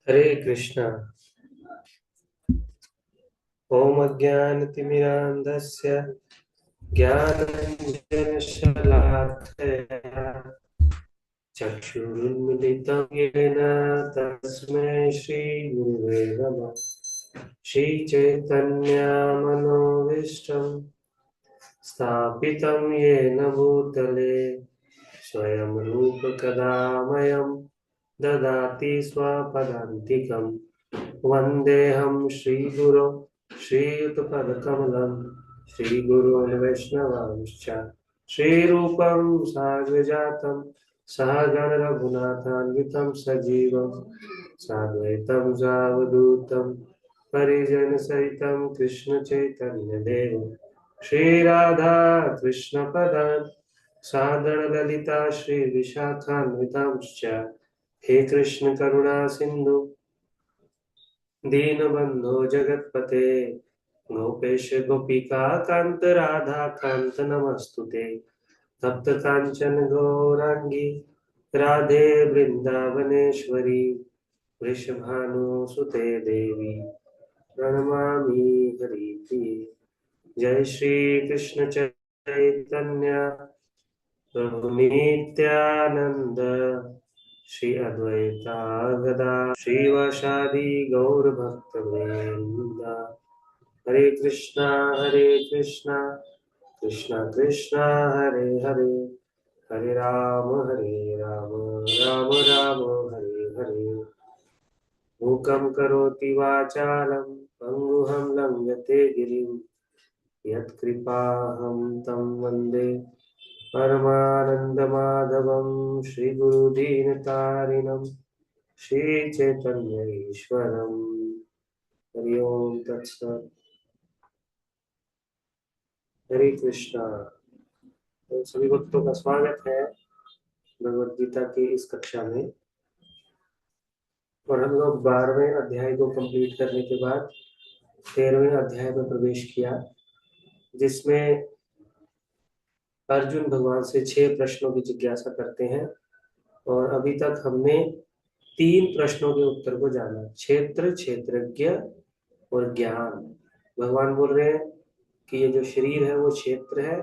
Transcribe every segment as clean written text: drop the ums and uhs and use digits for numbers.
हरे कृष्णा। ओम अज्ञानतिमिरान्धस्य ज्ञानाञ्जनशलाकया चक्षुरुन्मिलितं येन तस्मै श्रीगुरुवे नमः। श्रीचैतन्यमनोभीष्टं स्थापितं येन भूतले स्वयं रूप कदा मह्यं ददाति स्वपदान्तिकम्। वन्देऽहं श्रीगुरो श्रीयुतपदकमलं श्रीगुरून् वैष्णवांश्च श्रीरूपं साग्रजातं सहगण रघुनाथान्वितं सजीवं साद्वैतं सावधूतं परिजनसहितं कृष्णचैतन्यदेवं श्रीराधा कृष्णपदान् सादरललिता श्रीविशाखान्वितांश्च हे कृष्ण करुणा सिन्धु दीनबन्धो जगत्पते गोपेश गोपिका कान्त राधा कान्त नमस्तुते। तप्त कांचन गौरांगी राधे वृंदावनेश्वरी वृषभानुसुते देवी प्रणमामि हरिप्रिये। जय श्री कृष्ण चैतन्य प्रभु नित्यानंद श्री अद्वैता गदा श्रीवासादि गौर भक्त वृंदा। हरे कृष्णा कृष्णा कृष्णा हरे हरे हरे राम राम राम हरे हरे। मूकं करोति वाचालं पंगुहं लंघते गिरिं यत्कृपाहं तं वन्दे परमानन्दमाधवं श्रीगुरुदीनतारिणं श्रीचैतन्य ईश्वरम्। हरि ओम तत्सत्। हरे कृष्णा। तो सभी भक्तों का स्वागत है भगवद गीता की इस कक्षा में। और हम लोग 12वें अध्याय को कंप्लीट करने के बाद 13वें अध्याय में प्रवेश किया, जिसमें अर्जुन भगवान से 6 प्रश्नों की जिज्ञासा करते हैं। और अभी तक हमने 3 प्रश्नों के उत्तर को जाना, क्षेत्र, क्षेत्रज्ञ और ज्ञान। भगवान बोल रहे हैं कि ये जो शरीर है वो क्षेत्र है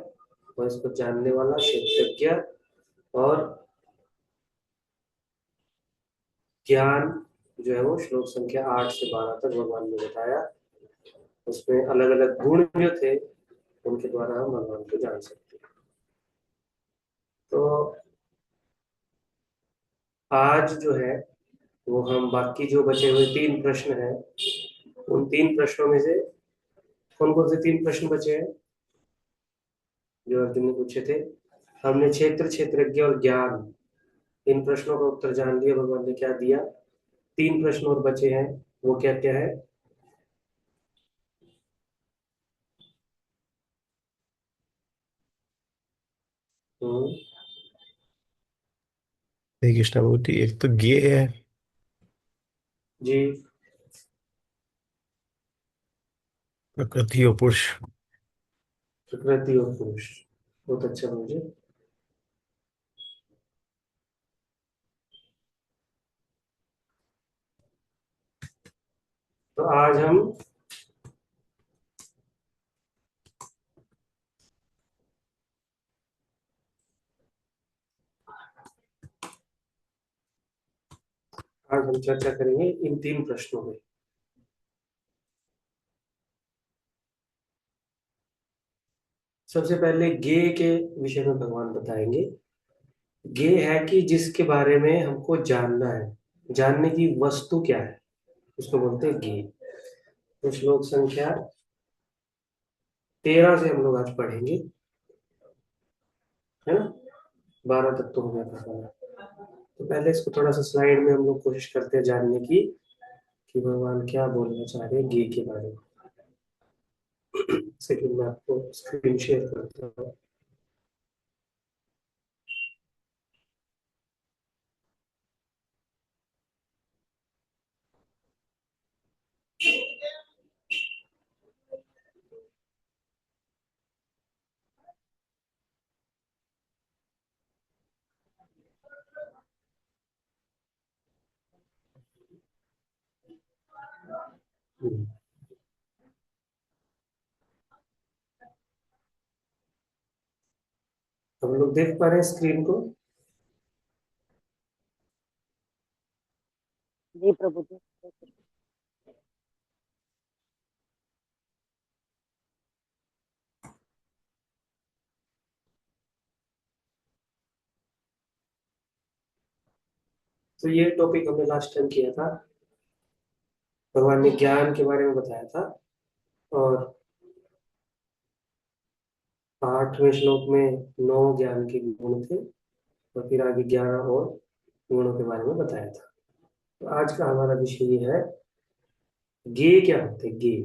और इसको जानने वाला क्षेत्रज्ञ, और ज्ञान जो है वो श्लोक संख्या 8 से 12 तक भगवान ने बताया। उसमें अलग अलग गुण जो थे उनके द्वारा हम भगवान को जान सकते हैं। तो आज जो है वो हम बाकी जो बचे हुए 3 प्रश्न हैं, उन 3 प्रश्नों में से कौन कौन से 3 प्रश्न बचे हैं जो अर्जुन ने पूछे थे। हमने क्षेत्र, क्षेत्रज्ञ और ज्ञान, इन प्रश्नों का उत्तर जान लिया। भगवान ने क्या दिया। 3 प्रश्न और बचे हैं, वो क्या क्या है। हम्म, हरे कृष्णा भगवती। एक तो गे है। जी। प्रकृति और पुरुष। प्रकृति और पुरुष, बहुत अच्छा मुझे। तो आज हम चर्चा करेंगे इन 3 प्रश्नों में। सबसे पहले गे के विषय में भगवान बताएंगे। गे है कि जिसके बारे में हमको जानना है, जानने की वस्तु क्या है, उसको बोलते हैं गे। तो श्लोक संख्या 13 से हम लोग आज पढ़ेंगे, है ना। 12 तक तो हो गया था सारा। तो पहले इसको थोड़ा सा स्लाइड में हम लोग कोशिश करते हैं जानने की कि भगवान क्या बोलना चाह रहे हैं गे के बारे में। सेकंड मैं आपको स्क्रीन शेयर करता हूँ। हम्म। हम लोग देख पा रहे हैं स्क्रीन को। जी प्रभु जी। तो ये टॉपिक हमने लास्ट टाइम किया था। भगवान ने ज्ञान के बारे में बताया था, और 8वें श्लोक में 9 ज्ञान के गुण थे, और फिर आगे 11 और गुणों के बारे में बताया था। तो आज का हमारा विषय ये है, गे क्या होते हैं, गे।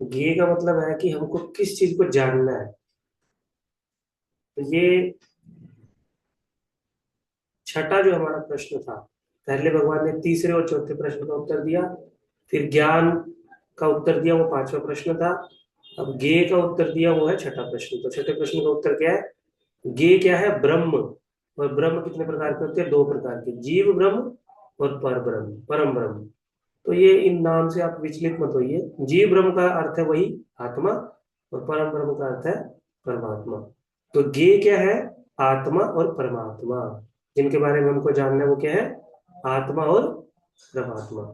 गे का मतलब है कि हमको किस चीज को जानना है। तो ये छठा जो हमारा प्रश्न था, पहले भगवान ने तीसरे और चौथे प्रश्न का उत्तर दिया, फिर ज्ञान का उत्तर दिया, वो 5वां प्रश्न था। अब गे का उत्तर दिया, वो है छठा प्रश्न। तो छठे प्रश्न का उत्तर क्या है? गे क्या है? ब्रह्म। और ब्रह्म कितने प्रकार के होते हैं? 2 प्रकार के, जीव ब्रह्म और पर ब्रह्म, परम ब्रह्म। तो ये इन नाम से आप विचलित मत होइए। जीव ब्रह्म का अर्थ है वही आत्मा, और परम ब्रह्म का अर्थ है परमात्मा। तो गे क्या है? आत्मा और परमात्मा। जिनके बारे में हमको जानना है वो क्या है? आत्मा और परमात्मा।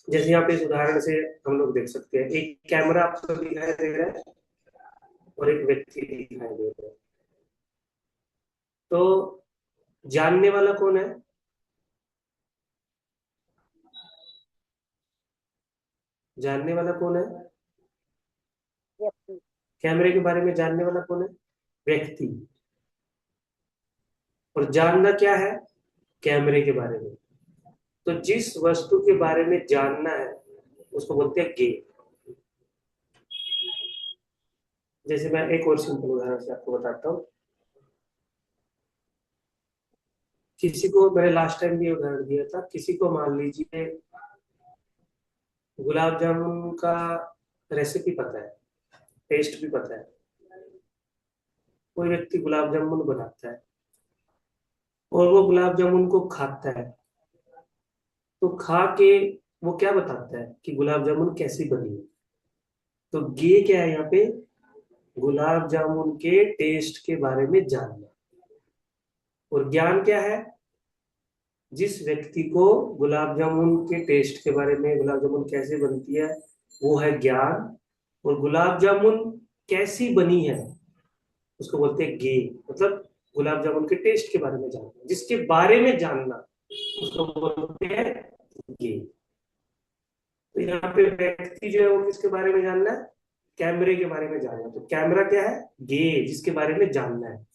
जैसे यहाँ पे इस उदाहरण से हम लोग देख सकते हैं, एक कैमरा आपको दिखाई दे रहा है और एक व्यक्ति दिखाई दे रहा है। तो जानने वाला कौन है? जानने वाला कौन है? व्यक्ति। कैमरे के बारे में जानने वाला कौन है? व्यक्ति। और जानना क्या है? कैमरे के बारे में। तो जिस वस्तु के बारे में जानना है उसको बोलते हैं गे। जैसे मैं एक और सिंपल उदाहरण से आपको बताता हूँ। किसी को, मैंने लास्ट टाइम भी उदाहरण दिया था, किसी को मान लीजिए गुलाब जामुन का रेसिपी पता है, टेस्ट भी पता है। कोई व्यक्ति गुलाब जामुन बनाता है और वो गुलाब जामुन को खाता है, तो खा के वो क्या बताता है कि गुलाब जामुन कैसी बनी है? तो ये क्या है यहाँ पे? गुलाब जामुन के टेस्ट के बारे में जानना। और ज्ञान क्या है? जिस व्यक्ति को गुलाब जामुन के टेस्ट के बारे में, गुलाब जामुन कैसे बनती है, वो है ज्ञान। और गुलाब जामुन कैसी बनी है उसको बोलते हैं गे। मतलब गुलाब जामुन के टेस्ट के बारे में जानना, जिसके बारे में जानना, उसको बोलते हैं गे। तो यहाँ पे व्यक्ति जो है वो किसके बारे में जानना है? कैमरे के बारे में जानना। तो कैमरा क्या है? गे, जिसके बारे में जानना है।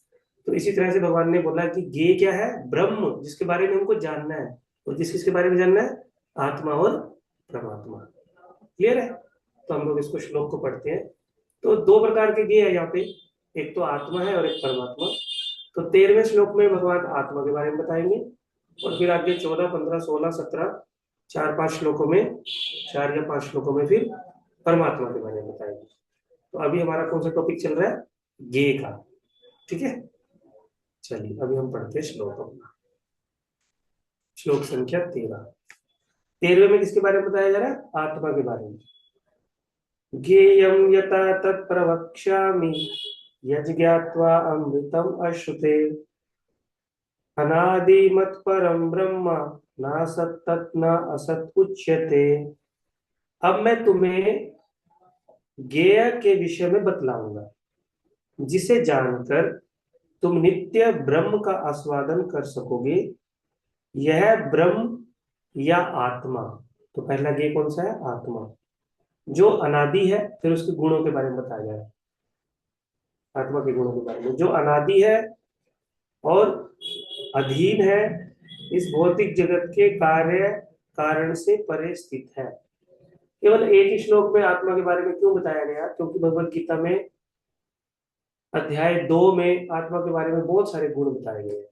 तो इसी तरह से भगवान ने बोला कि गे क्या है? ब्रह्म, जिसके बारे में हमको जानना है। और किसके बारे में जानना है? आत्मा और परमात्मा। क्लियर है? तो हम लोग इसको श्लोक को पढ़ते हैं। तो 2 प्रकार के गे है यहाँ पे, एक तो आत्मा है और एक परमात्मा। तो 13वें श्लोक में भगवान आत्मा के बारे में बताएंगे, और फिर आगे 14, 15, 16, 17, 4-5 श्लोकों में, 4 या 5 श्लोकों में फिर परमात्मा के बारे में बताएंगे। तो अभी हमारा कौन सा टॉपिक चल रहा है? गे का। ठीक है, चलिए अभी हम पढ़ते हैं श्लोक अपना। श्लोक संख्या 13। 13वें में किसके बारे में बताया जा रहा है? आत्मा के बारे में। ज्ञेयं यथा तत्प्रवक्ष्यामि यज्ञात्वा अमृतम अश्नुते अनादिमत् परम ब्रह्म न सत्तत् न असत् उच्यते। अब मैं तुम्हें ज्ञेय के विषय में बतलाऊंगा, जिसे जानकर तुम नित्य ब्रह्म का आस्वादन कर सकोगे। यह ब्रह्म या आत्मा। तो पहला ज्ञेय कौन सा है? आत्मा, जो अनादि है। फिर उसके गुणों के बारे में बताया जाए, आत्मा के गुणों के बारे में, जो अनादि है और अधीन है इस भौतिक जगत के कार्य कारण से परे स्थित है। केवल एक ही श्लोक में आत्मा के बारे में क्यों बताया गया? क्योंकि भगवत गीता में अध्याय 2 में आत्मा के बारे में बहुत सारे गुण बताए गए हैं,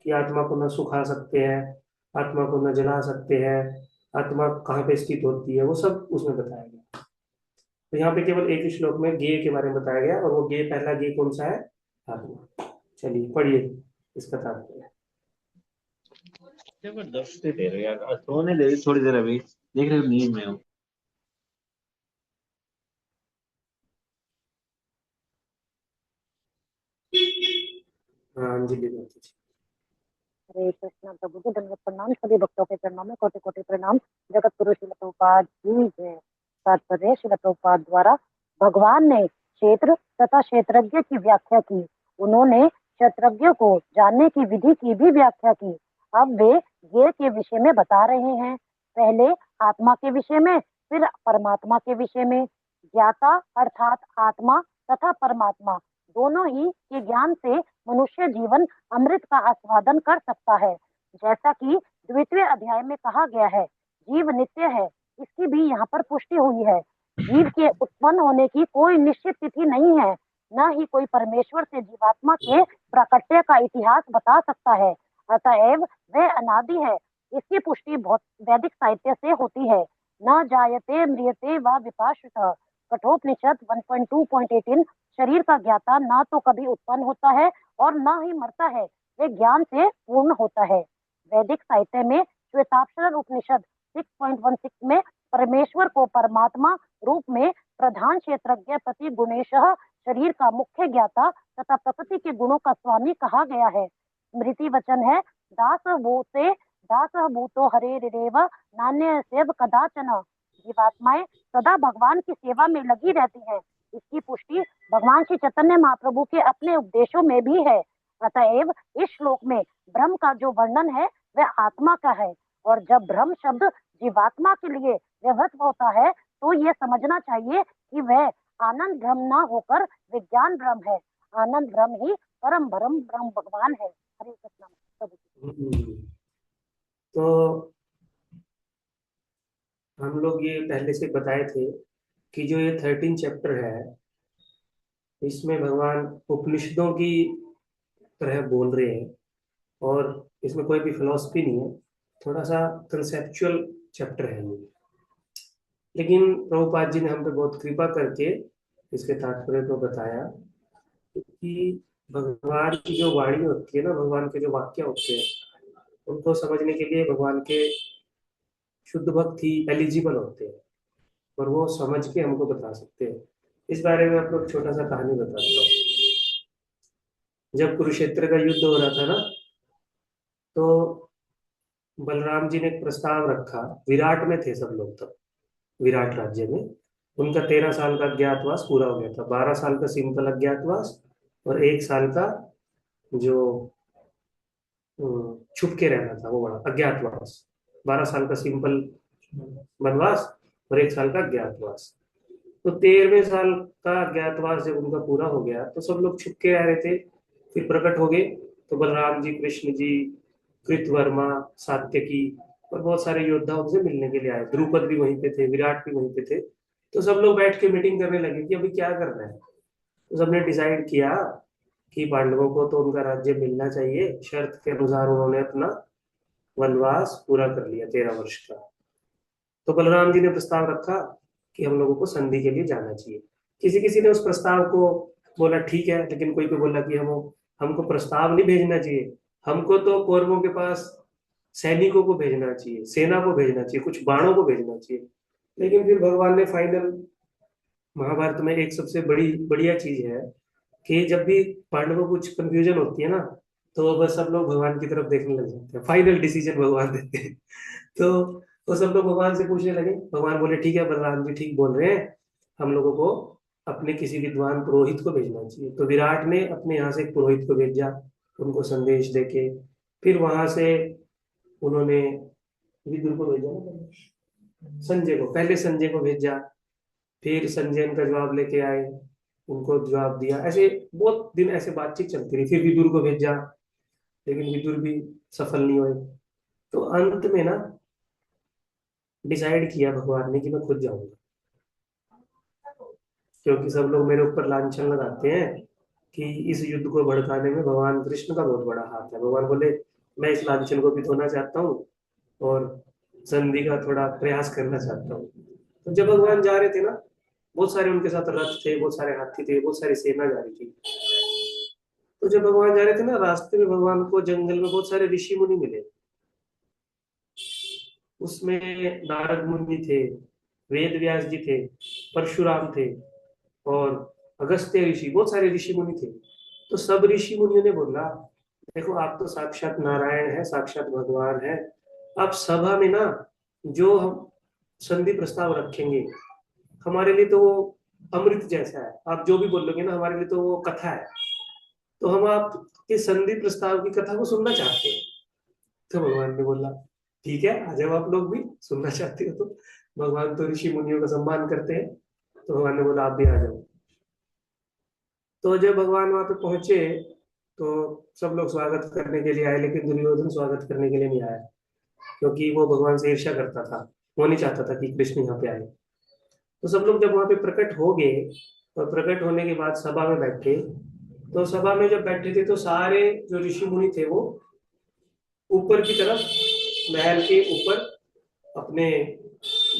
कि आत्मा को न सुखा सकते हैं, आत्मा को न जला सकते हैं, आत्मा कहाँ पे स्थित होती है, वो सब उसमें बताया गया। तो यहाँ पे केवल एक ही श्लोक में ज्ञेय के बारे में बताया गया, और वो ज्ञेय, पहला ज्ञेय कौन सा है? आत्मा। चलिए पढ़िए। इसका तात्पर्य है। जबरदस्ती दे रहे यार, सोने दे रही थोड़ी देर अभी, देख रहे हो नींद में हूँ। हाँ अंजलि माता जी। हरे कृष्णा प्रभु जी, दंडवत प्रणाम, सभी भक्तों के चरणों में कोटि कोटि प्रणाम। जगत गुरु श्रील प्रभुपाद जी जय। तात्पर्य, श्रील प्रभुपाद द्वारा भगवान ने क्षेत्र तथा क्षेत्रज्ञ की व्याख्या की। उन्होंने क्षेत्रज्ञ को जानने की विधि की भी व्याख्या की। अब वे ज्ञेय के विषय में बता रहे हैं। पहले आत्मा के विषय में, फिर परमात्मा के विषय में। ज्ञाता अर्थात आत्मा तथा परमात्मा दोनों ही के ज्ञान से मनुष्य जीवन अमृत का आस्वादन कर सकता है। जैसा कि द्वितीय अध्याय में कहा गया है, जीव नित्य है, इसकी भी यहाँ पर पुष्टि हुई है। जीव के उत्पन्न होने की कोई निश्चित तिथि नहीं है, न ही कोई परमेश्वर से जीवात्मा के प्राकट्य का इतिहास बता सकता है। अतएव वह अनादि है। इसकी पुष्टि वैदिक साहित्य से होती है। न जायते म्रियते व विपाश्रितः, कठोपनिषद 1.2.18। शरीर का ज्ञाता ना तो कभी उत्पन्न होता है और ना ही मरता है, वे ज्ञान से पूर्ण होता है। वैदिक साहित्य में श्वेताक्षर उपनिषद 6.16 में परमेश्वर को परमात्मा रूप में प्रधान क्षेत्रज्ञ प्रति गुणेशः, शरीर का मुख्य ज्ञाता तथा प्रकृति के गुणों का स्वामी कहा गया है। स्मृति वचन है, दास भूतो हरे रेव नान्य सेव कदाचन। जीवात्माएं सदा भगवान की सेवा में लगी रहती हैं। इसकी पुष्टि भगवान श्री चैतन्य महाप्रभु के अपने उपदेशों में भी है। अतएव इस श्लोक में ब्रह्म का जो वर्णन है वह आत्मा का है, और जब ब्रह्म शब्द जीवात्मा के लिए व्यवहित होता है तो ये समझना चाहिए कि वह आनंद ब्रह्म न होकर विज्ञान ब्रह्म है। आनंद ब्रह्म ही परम ब्रह्म भगवान है। हरे कृष्ण। तो हम लोग ये पहले से बताए थे कि जो ये 13 चैप्टर है, इसमें भगवान उपनिषदों की तरह बोल रहे हैं और इसमें कोई भी फिलॉसफी नहीं है, थोड़ा सा कंसेप्चुअल चैप्टर है ये। लेकिन प्रभुपाद जी ने हम पे बहुत कृपा करके इसके तात्पर्य को बताया कि भगवान की जो वाणी होती है ना, भगवान के जो वाक्य होते हैं, उनको समझने के लिए भगवान के शुद्ध भक्त ही एलिजिबल होते हैं और वो समझ के हमको बता सकते हैं। इस बारे में आपको छोटा सा कहानी बताता हूँ। जब कुरुक्षेत्र का युद्ध हो रहा था ना, तो बलराम जी ने एक प्रस्ताव रखा। विराट में थे सब लोग तब, विराट राज्य में। उनका 13 साल का अज्ञातवास पूरा हो गया था। 12 साल का सिंपल अज्ञातवास और 1 साल का जो छुप के रहना था, वो बड़ा अज्ञातवास। 12 साल का सिंपल वनवास और 1 साल का अज्ञातवास। तो 13वें साल का अज्ञातवास जब उनका पूरा हो गया तो सब लोग छुप के रह रहे थे। फिर प्रकट हो गए तो बलराम जी, कृष्ण जी, कृतवर्मा, सात्यकी और बहुत सारे योद्धा उनसे मिलने के लिए आए। द्रुपद भी वहीं पे थे, विराट भी वहीं पे थे। तो सब लोग बैठ के मीटिंग करने लगे कि अभी क्या करना है। तो सबने डिसाइड किया कि पांडवों को तो उनका राज्य मिलना चाहिए। शर्त के अनुसार उन्होंने अपना वनवास पूरा कर लिया 13 वर्ष का। तो बलराम जी ने प्रस्ताव रखा कि हम लोगों को संधि के लिए जाना चाहिए। किसी किसी ने उस प्रस्ताव को बोला ठीक है, लेकिन कोई को बोला कि हमको प्रस्ताव नहीं भेजना चाहिए, हमको तो कौरवों के पास सैनिकों को भेजना चाहिए, सेना को भेजना चाहिए, कुछ बाणों को भेजना चाहिए। लेकिन फिर भगवान ने फाइनल, महाभारत में एक सबसे बड़ी बढ़िया चीज है कि जब भी पांडवों को कुछ कंफ्यूजन होती है ना, तो बस सब लोग भगवान की तरफ देखने लग जाते हैं। फाइनल डिसीजन भगवान देते हैं। तो सब लोग भगवान से पूछने लगे। भगवान बोले ठीक है, बलराम जी ठीक बोल रहे हैं, हम लोगों को अपने किसी विद्वान पुरोहित को भेजना चाहिए। तो विराट ने अपने यहाँ से एक पुरोहित को भेजा, उनको संदेश देके। फिर वहां से उन्होंने विदुर को भेजा ना, संजय को, पहले संजय को भेजा। फिर संजय उनका जवाब लेके आए, उनको जवाब दिया। ऐसे बहुत दिन ऐसे बातचीत चलती रही। फिर विदुर को भेजा, लेकिन विदुर भी सफल नहीं हुए। तो अंत में ना डिसाइड किया भगवान ने कि मैं खुद जाऊंगा, क्योंकि सब लोग मेरे ऊपर लांछन लगाते हैं कि इस युद्ध को भड़काने में भगवान कृष्ण का बहुत बड़ा हाथ है। भगवान बोले मैं इस लांछन को भी धोना चाहता हूँ और संधि का थोड़ा प्रयास करना चाहता हूँ। तो जब भगवान जा रहे थे ना, बहुत सारे उनके साथ रथ थे, बहुत सारे हाथी थे, बहुत सारी सेना जा रही थी। तो जब भगवान जा रहे थे ना, रास्ते में भगवान को जंगल में बहुत सारे ऋषि मुनि मिले। उसमें नारद मुनि थे, वेद व्यास जी थे, परशुराम थे, और अगस्त्य ऋषि, बहुत सारे ऋषि मुनि थे। तो सब ऋषि मुनियों ने बोला, देखो आप तो साक्षात नारायण है, साक्षात भगवान है, आप सभा में ना जो हम संधि प्रस्ताव रखेंगे, हमारे लिए तो वो अमृत जैसा है। आप जो भी बोलोगे ना, हमारे लिए तो वो कथा है। तो हम आपके संधि प्रस्ताव की कथा को सुनना चाहते हैं। तो भगवान ने बोला, ठीक है, आ जाओ, आप लोग भी सुनना चाहते हो तो। भगवान तो ऋषि मुनियों का सम्मान करते हैं। तो भगवान ने बोला, आप भी आ जाओ। तो जब भगवान वहां पे पहुंचे, तो सब लोग स्वागत करने के लिए आए, लेकिन दुर्योधन स्वागत करने के लिए नहीं आया, क्योंकि वो भगवान से ईर्ष्या करता था। वो नहीं चाहता था कि कृष्ण यहाँ पे आए। तो सब लोग जब वहां पे प्रकट हो गए, और प्रकट होने के बाद सभा में बैठे, तो सभा में जब बैठे थे तो सारे जो ऋषि मुनि थे वो ऊपर की तरफ, महल के ऊपर अपने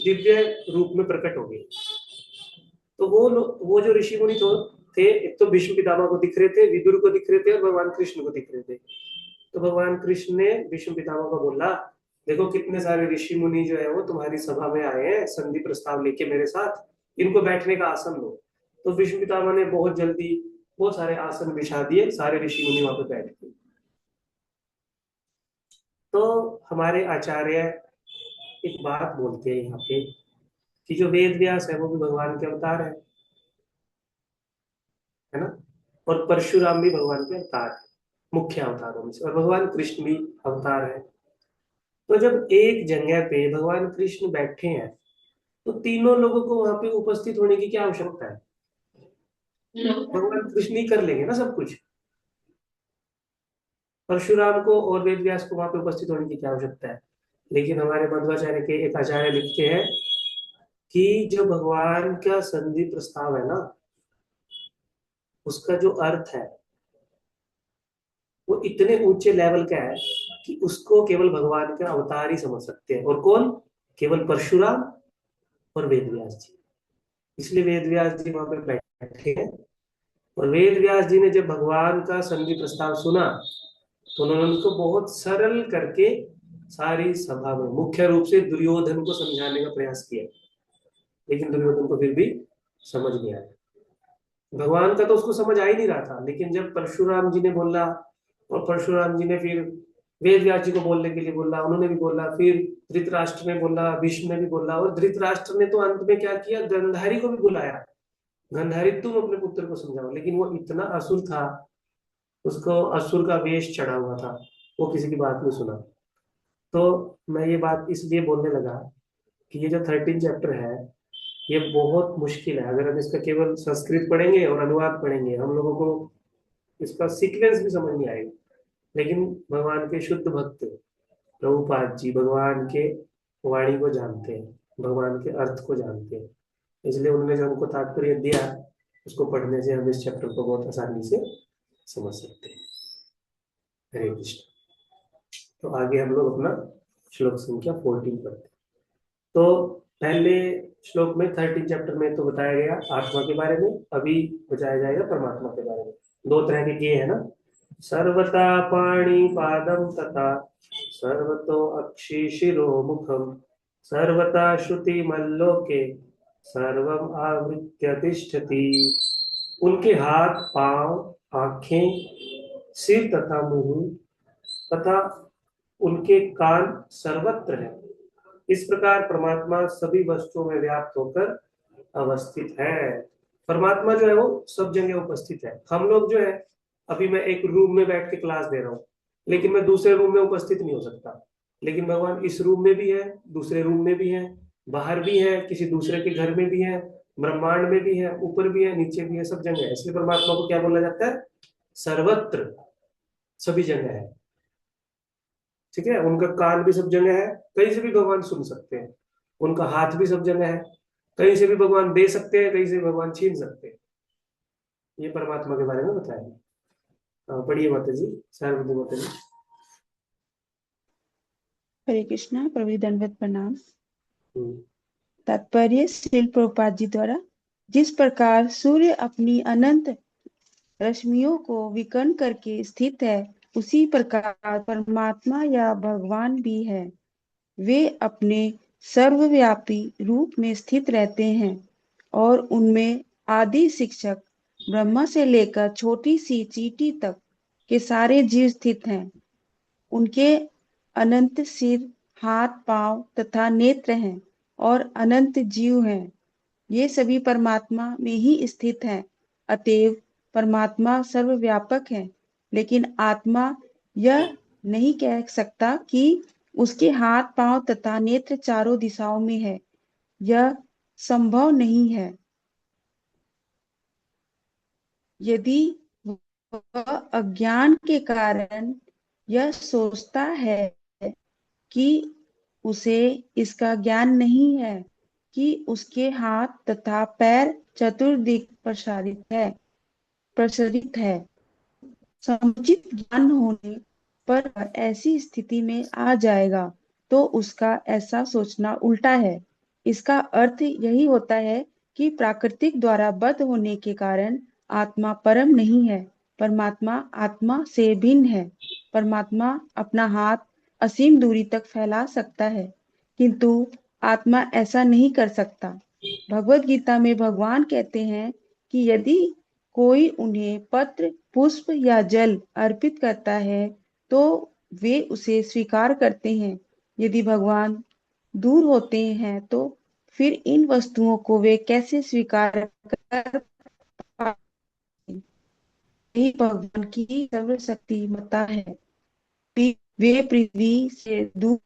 दिव्य रूप में प्रकट हो गए। तो वो जो ऋषि मुनि थे, एक तो भीष्म पितामह को दिख रहे थे, विदुर को दिख रहे थे, और भगवान कृष्ण को दिख रहे थे। तो भगवान कृष्ण ने भीष्म पितामह को बोला, देखो कितने सारे ऋषि मुनि जो है वो तुम्हारी सभा में आए हैं संधि प्रस्ताव लेके मेरे साथ, इनको बैठने का आसन दो। तो भीष्म पितामह ने बहुत जल्दी बहुत सारे आसन बिछा दिए, सारे ऋषि मुनि वहां पे बैठ गए। तो हमारे आचार्य एक बात बोलते हैं यहाँ पे, कि जो वेद व्यास है वो भी भगवान के अवतार है ना, और परशुराम भी भगवान के अवतार है, मुख्य अवतारों में से, और भगवान कृष्ण भी अवतार है। तो जब एक जगह पे भगवान कृष्ण बैठे हैं, तो तीनों लोगों को वहां पे उपस्थित होने की क्या आवश्यकता है? भगवान कृष्ण ही कर लेंगे ना सब कुछ। परशुराम को और वेद व्यास को वहां पे उपस्थित होने की क्या आवश्यकता है? लेकिन हमारे मध्वाचार्य के एक आचार्य लिखते हैं कि जो भगवान का संधि प्रस्ताव है ना, उसका जो अर्थ है वो इतने ऊंचे लेवल का है कि उसको केवल भगवान का अवतार ही समझ सकते हैं। और कौन? केवल परशुराम और वेद व्यास जी। इसलिए वेद व्यास जी वहां पे बैठे हैं, और वेद व्यास जी ने जब भगवान का संधि प्रस्ताव सुना, तो उन्होंने उसको बहुत सरल करके सारी सभा में मुख्य रूप से दुर्योधन को समझाने का प्रयास किया, लेकिन दुर्योधन को फिर भी समझ नहीं आया। भगवान का तो उसको समझ आ ही नहीं रहा था। लेकिन जब परशुराम जी ने बोला, और परशुराम जी ने फिर वेद व्यास जी को बोलने के लिए बोला, उन्होंने भी बोला, फिर धृतराष्ट्र ने बोला, भीष्म ने भी बोला, और धृतराष्ट्र ने तो अंत में क्या किया, गंधारी को भी बुलाया, गंधारी तुम अपने पुत्र को समझाओ। लेकिन वो इतना असुर था, उसको असुर का वेश चढ़ा हुआ था, वो किसी की बात नहीं सुना। तो मैं ये बात इसलिए बोलने लगा कि ये जो 13 चैप्टर है, ये बहुत मुश्किल है। अगर हम इसका केवल संस्कृत पढ़ेंगे और अनुवाद पढ़ेंगे, हम लोगों को इसका सीक्वेंस भी समझ नहीं आएगा। लेकिन भगवान के शुद्ध भक्त प्रभुपाद जी भगवान के वाणी को जानते हैं, भगवान के अर्थ को जानते हैं, इसलिए उन्होंने जो हमको तात्पर्य दिया, उसको पढ़ने से हम इस चैप्टर को बहुत आसानी से समझ सकते हैं। हरे कृष्ण। तो आगे हम लोग अपना श्लोक संख्या 14 पढ़ते हैं। तो पहले श्लोक में 13 चैप्टर में तो बताया गया आत्मा के बारे में, अभी बताया जाएगा परमात्मा के बारे में। दो तरह के ये है ना, सर्वता पाणी पादम तथा सर्वतो अक्षि शिरो मुखम सर्वता श्रुति मल्लोके सर्वम आवृत्य तिष्ठति। उनके हाथ, पांव, आंखें, सिर तथा मुंह तथा उनके कान सर्वत्र है। इस प्रकार परमात्मा सभी वस्तुओं में व्याप्त होकर अवस्थित है। परमात्मा जो है वो सब जगह उपस्थित है। हम लोग जो है, अभी मैं एक रूम में बैठ के क्लास दे रहा हूँ, लेकिन मैं दूसरे रूम में उपस्थित नहीं हो सकता। लेकिन भगवान इस रूम में भी है, दूसरे रूम में भी है, बाहर भी है, किसी दूसरे के घर में भी है, ब्रह्मांड में भी है, ऊपर भी है, नीचे भी है, सब जगह है। इसलिए परमात्मा को क्या बोला जाता है? सर्वत्र, सभी जगह है। ठीक है, उनका कान भी सब जगह है, कहीं से भी भगवान सुन सकते हैं। उनका हाथ भी सब जगह है, कहीं से भी भगवान दे सकते हैं, कहीं से भी भगवान छीन सकते हैं। ये परमात्मा के बारे में बताया। पढ़िए माता जी, सार्वभौम माता जी। हरे कृष्णा। प्रभु दंडवत प्रणाम। हम्म, तात्पर्य श्रील प्रभुपाद जी द्वारा जिस प्रकार सूर्य अपनी अनंत रश्मियों को विकर्ण करके स्थित है, उसी प्रकार परमात्मा या भगवान भी है। वे अपने सर्वव्यापी रूप में स्थित रहते हैं और उनमें आदि शिक्षक ब्रह्मा से लेकर छोटी सी चींटी तक के सारे जीव स्थित हैं। उनके अनंत सिर, हाथ, पांव तथा नेत्र हैं और अनंत जीव हैं। ये सभी परमात्मा में ही स्थित हैं। अतएव परमात्मा सर्वव्यापक है, लेकिन आत्मा यह नहीं कह सकता कि उसके हाथ, पांव तथा नेत्र चारों दिशाओं में है। यह संभव नहीं है। यदि वह अज्ञान के कारण यह सोचता है कि उसे इसका ज्ञान नहीं है कि उसके हाथ तथा पैर चतुर्दिक प्रसारित है। समुचित ज्ञान होने पर ऐसी स्थिति में आ जाएगा तो उसका ऐसा सोचना उल्टा है। इसका अर्थ यही होता है कि प्राकृतिक द्वारा बद्ध होने के कारण आत्मा परम नहीं है। परमात्मा आत्मा से भिन्न है। परमात्मा अपना हाथ असीम दूरी तक फैला सकता है, किंतु आत्मा ऐसा नहीं कर सकता। भगवत गीता में भगवान कहते हैं कि यदि कोई उन्हें पत्र, पुष्प या जल अर्पित करता है तो वे उसे स्वीकार करते हैं। यदि भगवान दूर होते हैं तो फिर इन वस्तुओं को वे कैसे स्वीकार कर पाएंगे? यही भगवान की सर्वशक्तिमत्ता है। वे पृथ्वी से दूर,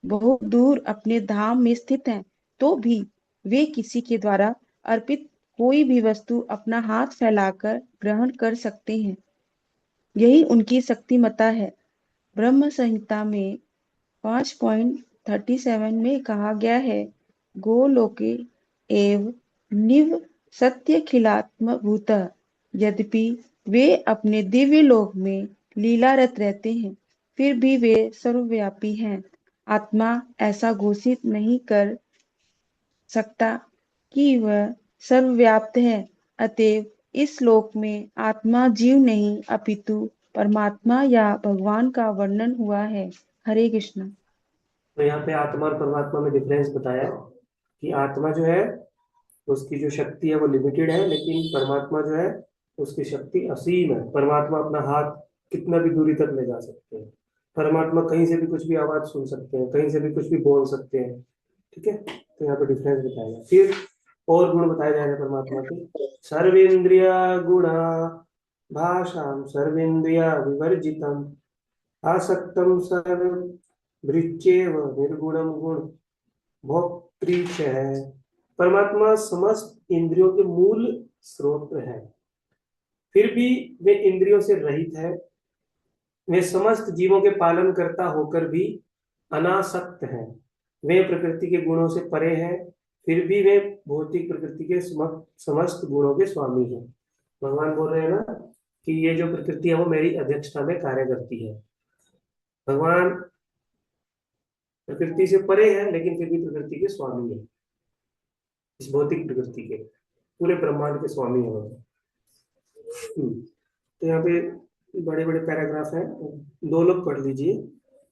बहुत दूर अपने धाम में स्थित हैं, तो भी वे किसी के द्वारा अर्पित कोई भी वस्तु अपना हाथ फैलाकर ग्रहण कर सकते हैं। यही उनकी शक्तिमत्ता है। ब्रह्म संहिता में 5.37 में कहा गया है, गोलोके एव निव सत्यखिलात्म भूत। यद्यपि वे अपने दिव्य लोक में लीलारत रहते हैं, फिर भी वे सर्वव्यापी हैं। आत्मा ऐसा घोषित नहीं कर सकता कि वह सर्वव्याप्त है। अतएव इस श्लोक में आत्मा जीव नहीं अपितु परमात्मा या भगवान का वर्णन हुआ है। हरे कृष्ण। तो यहाँ पे आत्मा और परमात्मा में डिफरेंस बताया कि आत्मा जो है उसकी जो शक्ति है वो लिमिटेड है, लेकिन परमात्मा जो है उसकी शक्ति असीम है। परमात्मा अपना हाथ कितना भी दूरी तक ले जा सकते हैं। परमात्मा कहीं से भी कुछ भी आवाज सुन सकते हैं, कहीं से भी कुछ भी बोल सकते हैं। ठीक है, तो यहाँ पे डिफरेंस बताया गया। फिर और गुण बताए जा रहे हैं परमात्मा के। सर्वेंद्रिय गुणा भाषाम सर्वेंद्रिय विवर्जितम आसक्तम सर्व भृत्येव निर्गुणम गुण भोक्तृच है। परमात्मा समस्त इंद्रियों के मूल स्रोत है, फिर भी वे इंद्रियों से रहित है। वे समस्त जीवों के पालन करता होकर भी अनासक्त है। वे प्रकृति के गुणों से परे हैं, फिर भी वे भौतिक प्रकृति के समस्त गुणों के स्वामी हैं। भगवान बोल रहे हैं ना कि ये जो प्रकृति है वो मेरी अध्यक्षता में कार्य करती है। भगवान प्रकृति से परे है, लेकिन फिर भी प्रकृति के स्वामी है। इस भौतिक प्रकृति के पूरे ब्रह्मांड के स्वामी है वो। तो यहाँ पे बड़े बड़े पैराग्राफ हैं, दो लोग पढ़ लीजिए,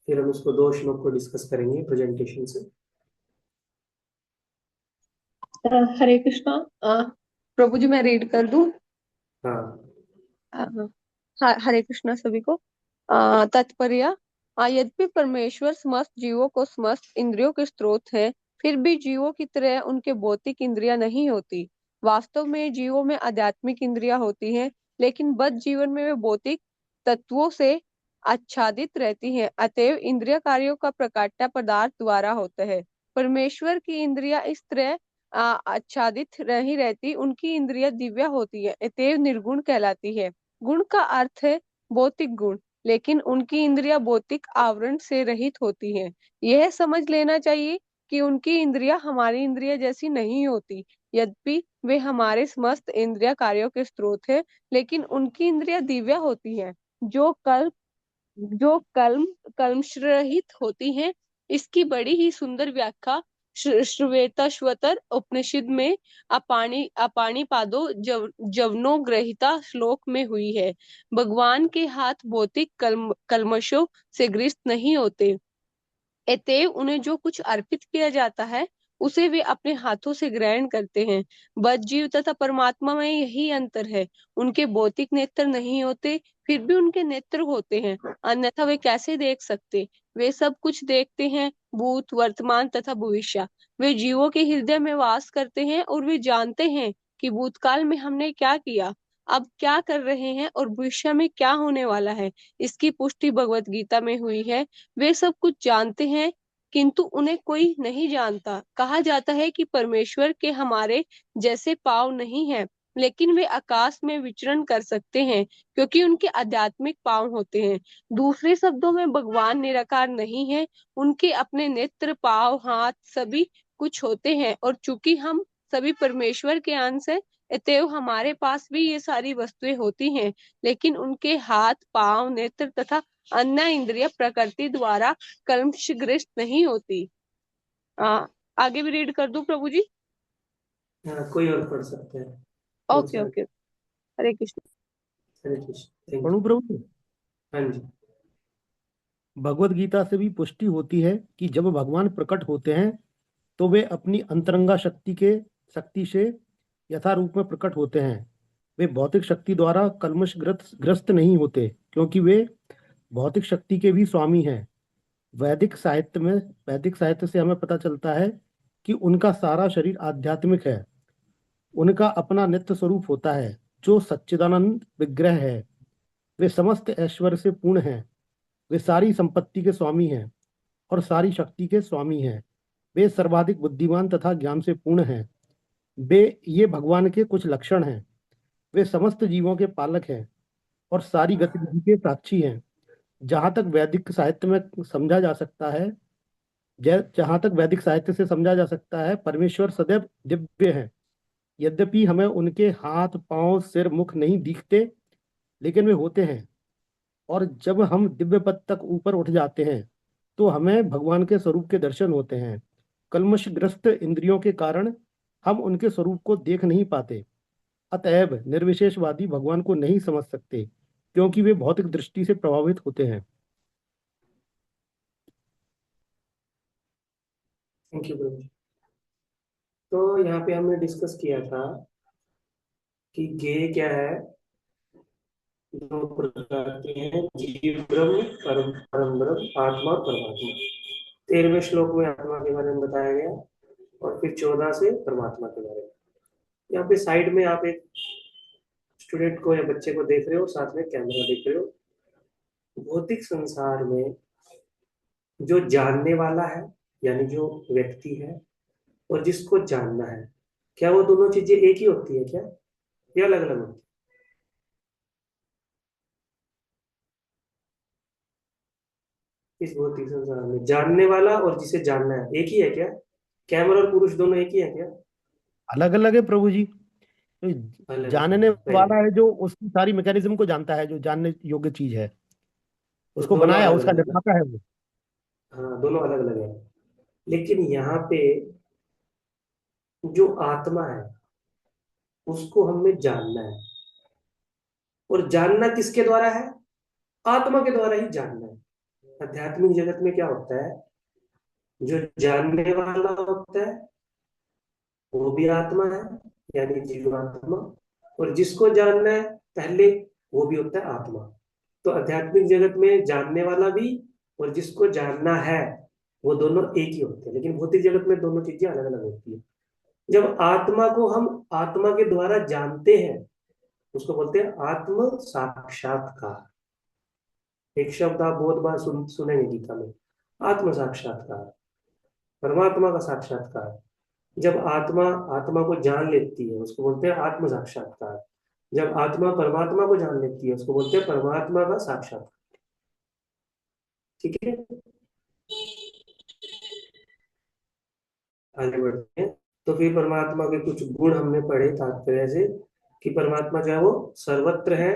फिर हम उसको दो श्लोक को डिस्कस करेंगे प्रेजेंटेशन से। हरे कृष्णा। प्रभु जी मैं रीड कर दूं। हाँ। हरे कृष्णा सभी को। तात्पर्य। यद्यपि परमेश्वर समस्त जीवों को समस्त इंद्रियों के स्रोत है, फिर भी जीवों की तरह उनके भौतिक इंद्रियां नहीं होती। वास्तव में जीवों में आध्यात्मिक इंद्रियां होती हैं, लेकिन बद्ध जीवन में वे भौतिक तत्वों से आच्छादित रहती हैं। अतएव इंद्रिय कार्यों का प्रकाट्य पदार्थ द्वारा होता है। परमेश्वर की इंद्रियां इस तरह आच्छादित नहीं रहती। उनकी इंद्रियां दिव्य होती है, अतएव निर्गुण कहलाती है। गुण का अर्थ है भौतिक गुण, लेकिन उनकी इंद्रियां भौतिक आवरण से रहित होती हैं। यह समझ लेना चाहिए कि उनकी इंद्रियां हमारी इंद्रियां जैसी नहीं होती। यद्यपि वे हमारे समस्त इंद्रिय कार्यों के स्रोत है, लेकिन उनकी इंद्रियां दिव्य होती हैं, जो कल्म कल्मष रहित होती हैं। इसकी बड़ी ही सुंदर व्याख्या श्वेताश्वतर उपनिषद में अपाणी पादो जवनो ग्रहिता श्लोक में हुई है। भगवान के हाथ भौतिक कल्मशों से ग्रस्त नहीं होते, अतएव उन्हें जो कुछ अर्पित किया जाता है उसे वे अपने हाथों से ग्रहण करते हैं। बद्ध जीव तथा परमात्मा में यही अंतर है। उनके भौतिक नेत्र नहीं होते, फिर भी उनके नेत्र होते हैं, अन्यथा वे कैसे देख सकते? वे सब कुछ देखते हैं, भूत, वर्तमान तथा भविष्य। वे जीवों के हृदय में वास करते हैं और वे जानते हैं कि भूतकाल में हमने क्या किया, अब क्या कर रहे हैं और भविष्य में क्या होने वाला है। इसकी पुष्टि भगवत गीता में हुई है। वे सब कुछ जानते हैं किंतु उन्हें कोई नहीं जानता। कहा जाता है कि परमेश्वर के हमारे जैसे पांव नहीं है, लेकिन वे आकाश में विचरण कर सकते हैं क्योंकि उनके आध्यात्मिक पांव होते हैं। दूसरे शब्दों में भगवान निराकार नहीं है, उनके अपने नेत्र, पांव, हाथ सभी कुछ होते हैं, और चूंकि हम सभी परमेश्वर के अंश हैं, अतएव हमारे पास भी ये सारी वस्तुएं होती हैं, लेकिन उनके हाथ, पांव, नेत्र तथा अन्य इंद्रिय प्रकृति द्वारा कलमशग्रस्त नहीं होती। आगे भी रीड कर दूं प्रभु जी? हाँ, कोई और पढ़ सकते हैं। ओके ओके, हरे कृष्ण। हरे कृष्ण। थैंक पढ़ूं यू। प्रभु जी? हाँ जी। भगवत गीता से भी पुष्टि होती है कि जब भगवान प्रकट होते हैं तो वे अपनी अंतरंगा शक्ति से यथारूप में प्रकट होते हैं। वे भौतिक शक्ति द्वारा कलमशग्रस्त नहीं होते, क्योंकि वे भौतिक शक्ति के भी स्वामी हैं। वैदिक साहित्य से हमें पता चलता है कि उनका सारा शरीर आध्यात्मिक है। उनका अपना नित्य स्वरूप होता है जो सच्चिदानंद विग्रह है। वे समस्त ऐश्वर्य से पूर्ण हैं। वे सारी संपत्ति के स्वामी हैं और सारी शक्ति के स्वामी हैं। वे सर्वाधिक बुद्धिमान तथा ज्ञान से पूर्ण हैं। ये भगवान के कुछ लक्षण हैं। वे समस्त जीवों के पालक हैं और सारी गतिविधि के साक्षी हैं। जहाँ तक वैदिक साहित्य से समझा जा सकता है, परमेश्वर सदैव दिव्य है। यद्यपि हमें उनके हाथ, पांव, सिर, मुख नहीं दिखते, लेकिन वे होते हैं। और जब हम दिव्य पद तक ऊपर उठ जाते हैं तो हमें भगवान के स्वरूप के दर्शन होते हैं। कलमशग्रस्त इंद्रियों के कारण हम उनके स्वरूप को देख नहीं पाते। अतएव निर्विशेषवादी भगवान को नहीं समझ सकते, क्योंकि वे भौतिक दृष्टि से प्रभावित होते हैं। थैंक यू प्रभु। तो यहाँ पे हमने डिस्कस किया था कि ज्ञेय क्या है। दो प्रकार के हैं, जीव ब्रह्म, परम ब्रह्म, आत्मा और परमात्मा। 13वें श्लोक में आत्मा के बारे में बताया गया और फिर 14 से परमात्मा के बारे में। यहाँ पे साइड में आप एक स्टूडेंट को या बच्चे को देख रहे हो, साथ में कैमरा देख रहे हो। भौतिक संसार में जो जानने वाला है, यानी जो व्यक्ति है, और जिसको जानना है, क्या वो दोनों चीजें एक ही होती है क्या, या अलग अलग होती है? इस भौतिक संसार में जानने वाला और जिसे जानना है एक ही है क्या? कैमरा और पुरुष दोनों एक ही है क्या? अलग अलग है प्रभु जी। अलग जानने अलग वाला है जो उसकी सारी मैकेनिज्म को जानता है, जो जानने योग्य चीज है, तो उसको दोनों बनाया, अलग उसका अलग है। निर्माता है वो। हाँ, दोनों अलग अलग है। लेकिन यहाँ पे जो आत्मा है उसको हमें जानना है, और जानना किसके द्वारा है? आत्मा के द्वारा ही जानना है। आध्यात्मिक जगत में क्या होता है, जो जानने वाला होता है वो भी आत्मा है, यानी जीवात्मा, और जिसको जानना है पहले वो भी होता है आत्मा। तो आध्यात्मिक जगत में जानने वाला भी और जिसको जानना है वो दोनों एक ही होते हैं, लेकिन भौतिक जगत में दोनों चीजें अलग अलग होती है। जब आत्मा को हम आत्मा के द्वारा जानते हैं उसको बोलते हैं आत्म साक्षात्कार। एक शब्द आप बहुत बार सुनेंगे गीता में, आत्म साक्षात्कार, परमात्मा का साक्षात्कार। जब आत्मा को जान लेती है उसको बोलते हैं आत्म साक्षात्कार। जब आत्मा परमात्मा को जान लेती है उसको बोलते हैं परमात्मा का साक्षात्कार। ठीक है, आगे बढ़ते हैं। तो फिर परमात्मा के कुछ गुण हमने पढ़े तात्पर्य से, कि परमात्मा जो है वो सर्वत्र है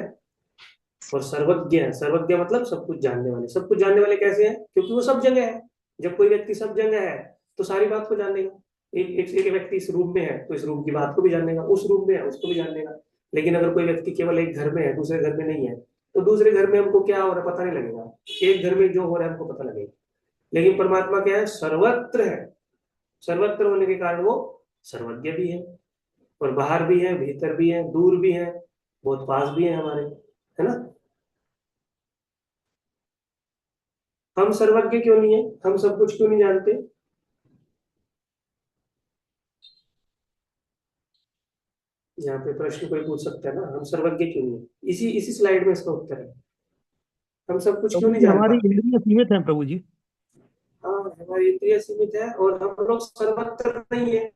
और सर्वज्ञ है। सर्वज्ञ मतलब सब कुछ जानने वाले। सब कुछ जानने वाले कैसे हैं? क्योंकि वो सब जगह है। जब कोई व्यक्ति सब जगह है तो सारी बात को जान लेगा। एक व्यक्ति इस रूम में है तो इस रूम की बात को भी जान लेगा, उस रूम में है उसको भी जान लेगा। लेकिन अगर कोई व्यक्ति केवल एक घर में है, दूसरे घर में नहीं है, तो दूसरे घर में हमको क्या हो रहा है पता नहीं लगेगा, एक घर में जो हो रहा है हमको पता लगेगा। लेकिन परमात्मा क्या है, सर्वत्र है। सर्वत्र होने के कारण वो सर्वज्ञ भी है, और बाहर भी है, भीतर भी है, दूर भी है, बहुत पास भी है हमारे, है ना। हम सर्वज्ञ क्यों नहीं है, हम सब कुछ क्यों नहीं जानते? यहाँ पे प्रश्न कोई पूछ सकता है ना, हम सर्वज्ञ क्यों नहीं है? इसी स्लाइड में इसका उत्तर है, हम सब कुछ क्यों प्रभु नहीं जी जान हमारी पाते। इंद्रियां सीमित हैं प्रभु जी। हाँ, हमारी इंद्रिय सीमित है और हम लोग सर्वत्र नहीं है,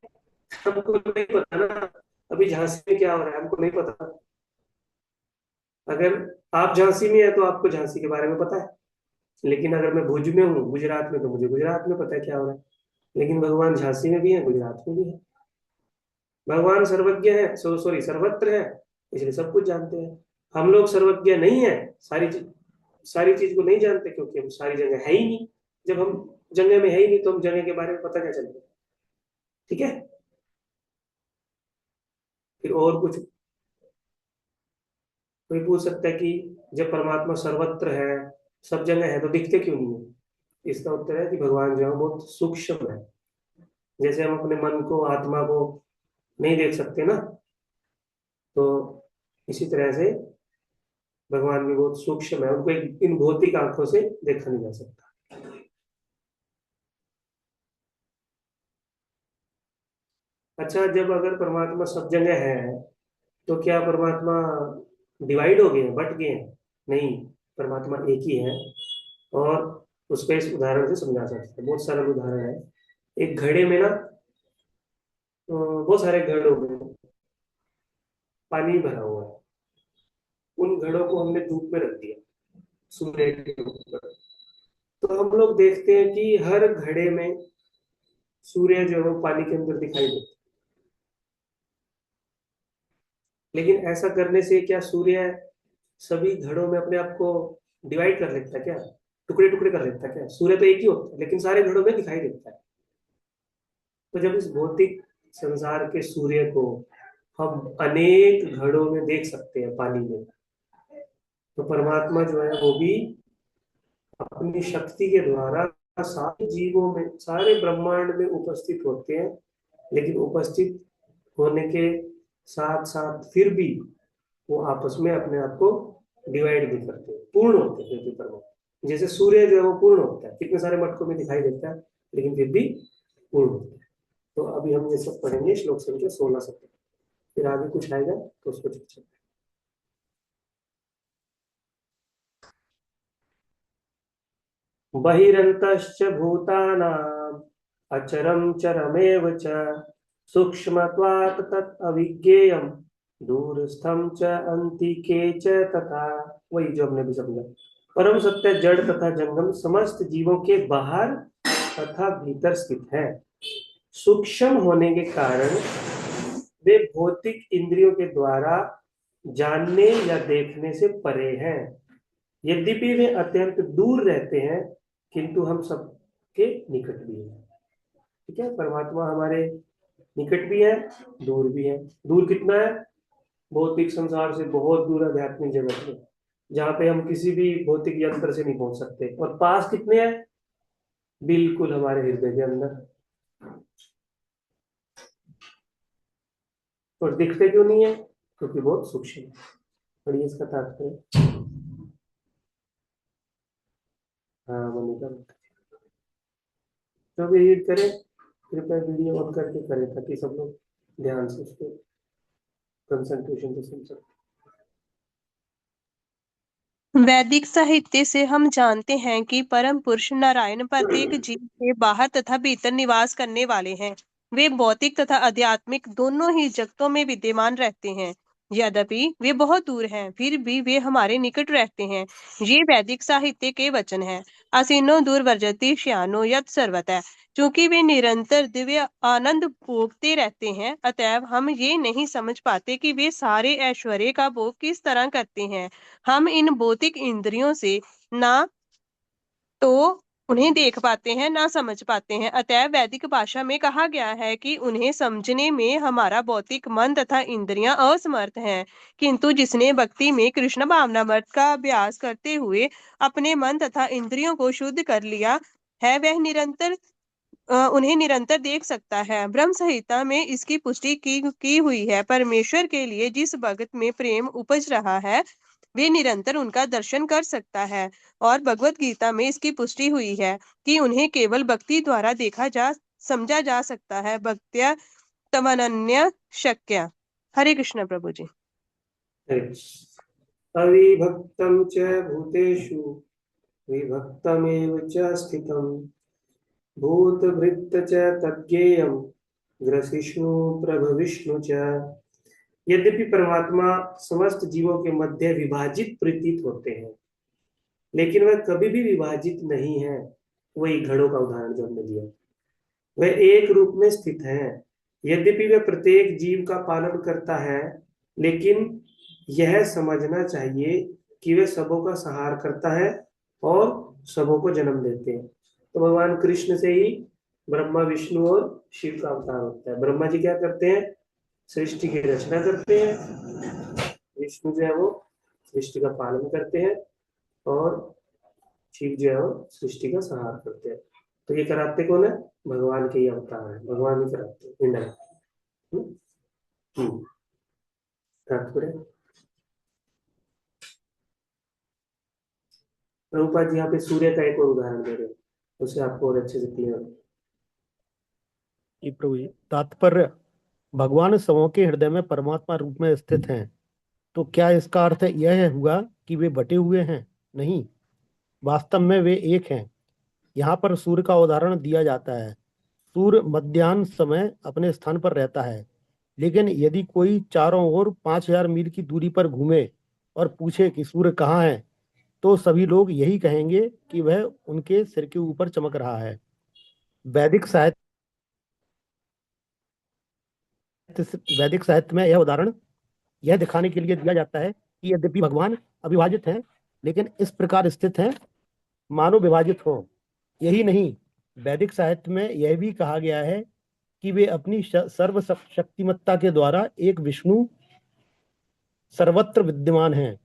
हमको नहीं पता ना अभी झांसी में क्या हो रहा है, हमको नहीं पता। अगर आप झांसी में है तो आपको झांसी के बारे में पता है, लेकिन अगर मैं भुज में हूँ, गुजरात में, तो मुझे गुजरात में पता है क्या हो रहा है। लेकिन भगवान झांसी में भी है, गुजरात में भी है। भगवान सर्वज्ञ है, सॉरी सर्वत्र है, इसलिए सब कुछ जानते हैं। हम लोग सर्वज्ञ नहीं है, सारी चीज को नहीं जानते, क्योंकि हम सारी जगह है ही नहीं। जब हम जगह में है ही नहीं तो हम जगह के बारे में पता क्या चलेगा। ठीक है, फिर और कुछ कोई पूछ सकता है कि जब परमात्मा सर्वत्र है, सब जगह है, तो दिखते क्यों नहीं है? इसका उत्तर है कि भगवान जो है बहुत सूक्ष्म है। जैसे हम अपने मन को, आत्मा को नहीं देख सकते ना, तो इसी तरह से भगवान भी बहुत सूक्ष्म है, उनको इन भौतिक आंखों से देखा नहीं जा सकता। अच्छा, जब अगर परमात्मा सब जगह है तो क्या परमात्मा डिवाइड हो गए, बट गए? नहीं, परमात्मा एक ही है। और उसको इस उदाहरण से समझा सकते हैं, बहुत सारे उदाहरण है। एक घड़े में ना, बहुत सारे घड़ों में पानी भरा हुआ है, उन घड़ों को हमने धूप में रख दिया, सूर्य के ऊपर, तो हम लोग देखते हैं कि हर घड़े में सूर्य जो है वो पानी के अंदर दिखाई देता है। लेकिन ऐसा करने से क्या सूर्य सभी घड़ों में अपने आप को डिवाइड कर लेता है क्या, टुकड़े टुकड़े कर लेता है क्या? सूर्य तो एक ही होता है, लेकिन सारे घड़ों में दिखाई देता है। तो जब इस भौतिक संसार के सूर्य को हम अनेक घड़ों में देख सकते हैं पानी में, तो परमात्मा जो है वो भी अपनी शक्ति के द्वारा सारे जीवों में, सारे ब्रह्मांड में उपस्थित होते हैं। लेकिन उपस्थित होने के साथ साथ फिर भी वो आपस में अपने आप को डिवाइड भी करते हैं, पूर्ण होते हैं फिर भी परमात्मा। जैसे सूर्य जो है वो पूर्ण होता है, कितने सारे मटकों में दिखाई देता है, लेकिन फिर भी पूर्ण होता है। तो अभी हम ये सब पढ़ेंगे, श्लोक संख्या 16 से, फिर आगे कुछ आएगा तो उसको चर्चा करेंगे। बहिरन्तश्च भूतानाम् अचरं चरमेव च सूक्ष्मत्वात् तत् अविज्ञेयम् दूरस्थं च अन्तिके च तथा। वही जो हमने भी समझा, परम सत्य जड़ तथा जंगम समस्त जीवों के बाहर तथा भीतर स्थित है। सूक्ष्म होने के कारण वे भौतिक इंद्रियों के द्वारा जानने या देखने से परे हैं। यद्यपि वे अत्यंत दूर रहते हैं, किंतु हम सबके निकट भी हैं। ठीक है, परमात्मा हमारे निकट भी है, दूर भी है। दूर कितना है? भौतिक संसार से बहुत दूर, आध्यात्मिक जगत में, जहाँ पे हम किसी भी भौतिक यंत्र से नहीं पहुंच सकते। और पास कितने हैं? बिल्कुल हमारे हृदय के अंदर। और दिखते क्यों नहीं है? क्योंकि बहुत सूक्ष्म है। पढ़िए इसका तात्पर्य। हाँ मनिका, तो भी रीड करें, कृपया वीडियो ऑन करके करें, ताकि सब लोग ध्यान से उसको कंसंट्रेशन से सुन सकते। वैदिक साहित्य से हम जानते हैं कि परम पुरुष नारायण प्रत्येक जीव के बाहर तथा भीतर निवास करने वाले हैं। वे भौतिक तथा आध्यात्मिक दोनों ही जगतों में विद्यमान रहते हैं। यद्यपि वे बहुत दूर हैं, फिर भी वे हमारे निकट रहते हैं। ये वैदिक साहित्य के वचन हैं। असीनो दूरवर्जति श्यानो यत् सर्वतः। चूंकि वे निरंतर दिव्य आनंद भोगते रहते हैं, अतएव हम ये नहीं समझ पाते कि वे सारे ऐश्वर्य का भोग किस तरह करते हैं। हम इन भौतिक इंद्रियों से ना तो उन्हें देख पाते हैं ना समझ पाते हैं। अतः वैदिक भाषा में कहा गया है कि उन्हें समझने में हमारा भौतिक मन तथा इंद्रियां असमर्थ हैं, किंतु जिसने भक्ति में कृष्ण भावनामृत का अभ्यास करते हुए अपने मन तथा इंद्रियों को शुद्ध कर लिया है, वह उन्हें निरंतर देख सकता है। ब्रह्म संहिता में इसकी पुष्टि की हुई है। परमेश्वर के लिए जिस भगत में प्रेम उपज रहा है, वे निरंतर उनका दर्शन कर सकता है। और भगवत गीता में इसकी पुष्टि हुई है कि उन्हें केवल भक्ति द्वारा समझा जा सकता है। भक्त्या तमनन्य शक्य। हरे कृष्ण प्रभु जी। अविभक्तं च भूतेषु विभक्तमेव च स्थितं भूतभृत्त च तज्ज्ञेयं ग्रसिष्णु प्रभविष्णु च। यद्यपि परमात्मा समस्त जीवों के मध्य विभाजित प्रतीत होते हैं, लेकिन वह कभी भी विभाजित नहीं है। वही घड़ों का उदाहरण जो हमने दिया, वह एक रूप में स्थित है। यद्यपि वह प्रत्येक जीव का पालन करता है, लेकिन यह समझना चाहिए कि वह सबों का संहार करता है और सबों को जन्म देते हैं। तो भगवान कृष्ण से ही ब्रह्मा विष्णु और शिव का अवतार होता है। ब्रह्मा जी क्या करते हैं? सृष्टि की रचना करते हैं। विष्णु जो है वो सृष्टि का पालन करते हैं और शिव जो है वो सृष्टि का संहार करते हैं। तो ये कराते कौन है? भगवान के ही अवतार है, भगवान ही कराते हैं। प्रभुपाद जी यहाँ पे सूर्य का एक और उदाहरण दे रहे हैं, उसे आपको और अच्छे से क्लियर हो। प्रभु जी, तात्पर्य भगवान सबों के हृदय में परमात्मा रूप में स्थित हैं। तो क्या इसका अर्थ यह हुआ कि वे बटे हुए हैं? नहीं, वास्तव में वे एक हैं। यहाँ पर सूर्य का उदाहरण दिया जाता है। सूर्य मध्याह्न समय अपने स्थान पर रहता है, लेकिन यदि कोई चारों ओर 5000 मील की दूरी पर घूमे और पूछे कि सूर्य कहाँ है, तो सभी लोग यही कहेंगे कि वह उनके सिर के ऊपर चमक रहा है। वैदिक साहित्य में यह उदाहरण यह दिखाने के लिए दिया जाता है कि यद्यपि भगवान अविभाजित हैं, लेकिन इस प्रकार स्थित हैं मानो विभाजित हो। यही नहीं, वैदिक साहित्य में यह भी कहा गया है कि वे अपनी सर्व शक्तिमत्ता के द्वारा एक विष्णु सर्वत्र विद्यमान हैं।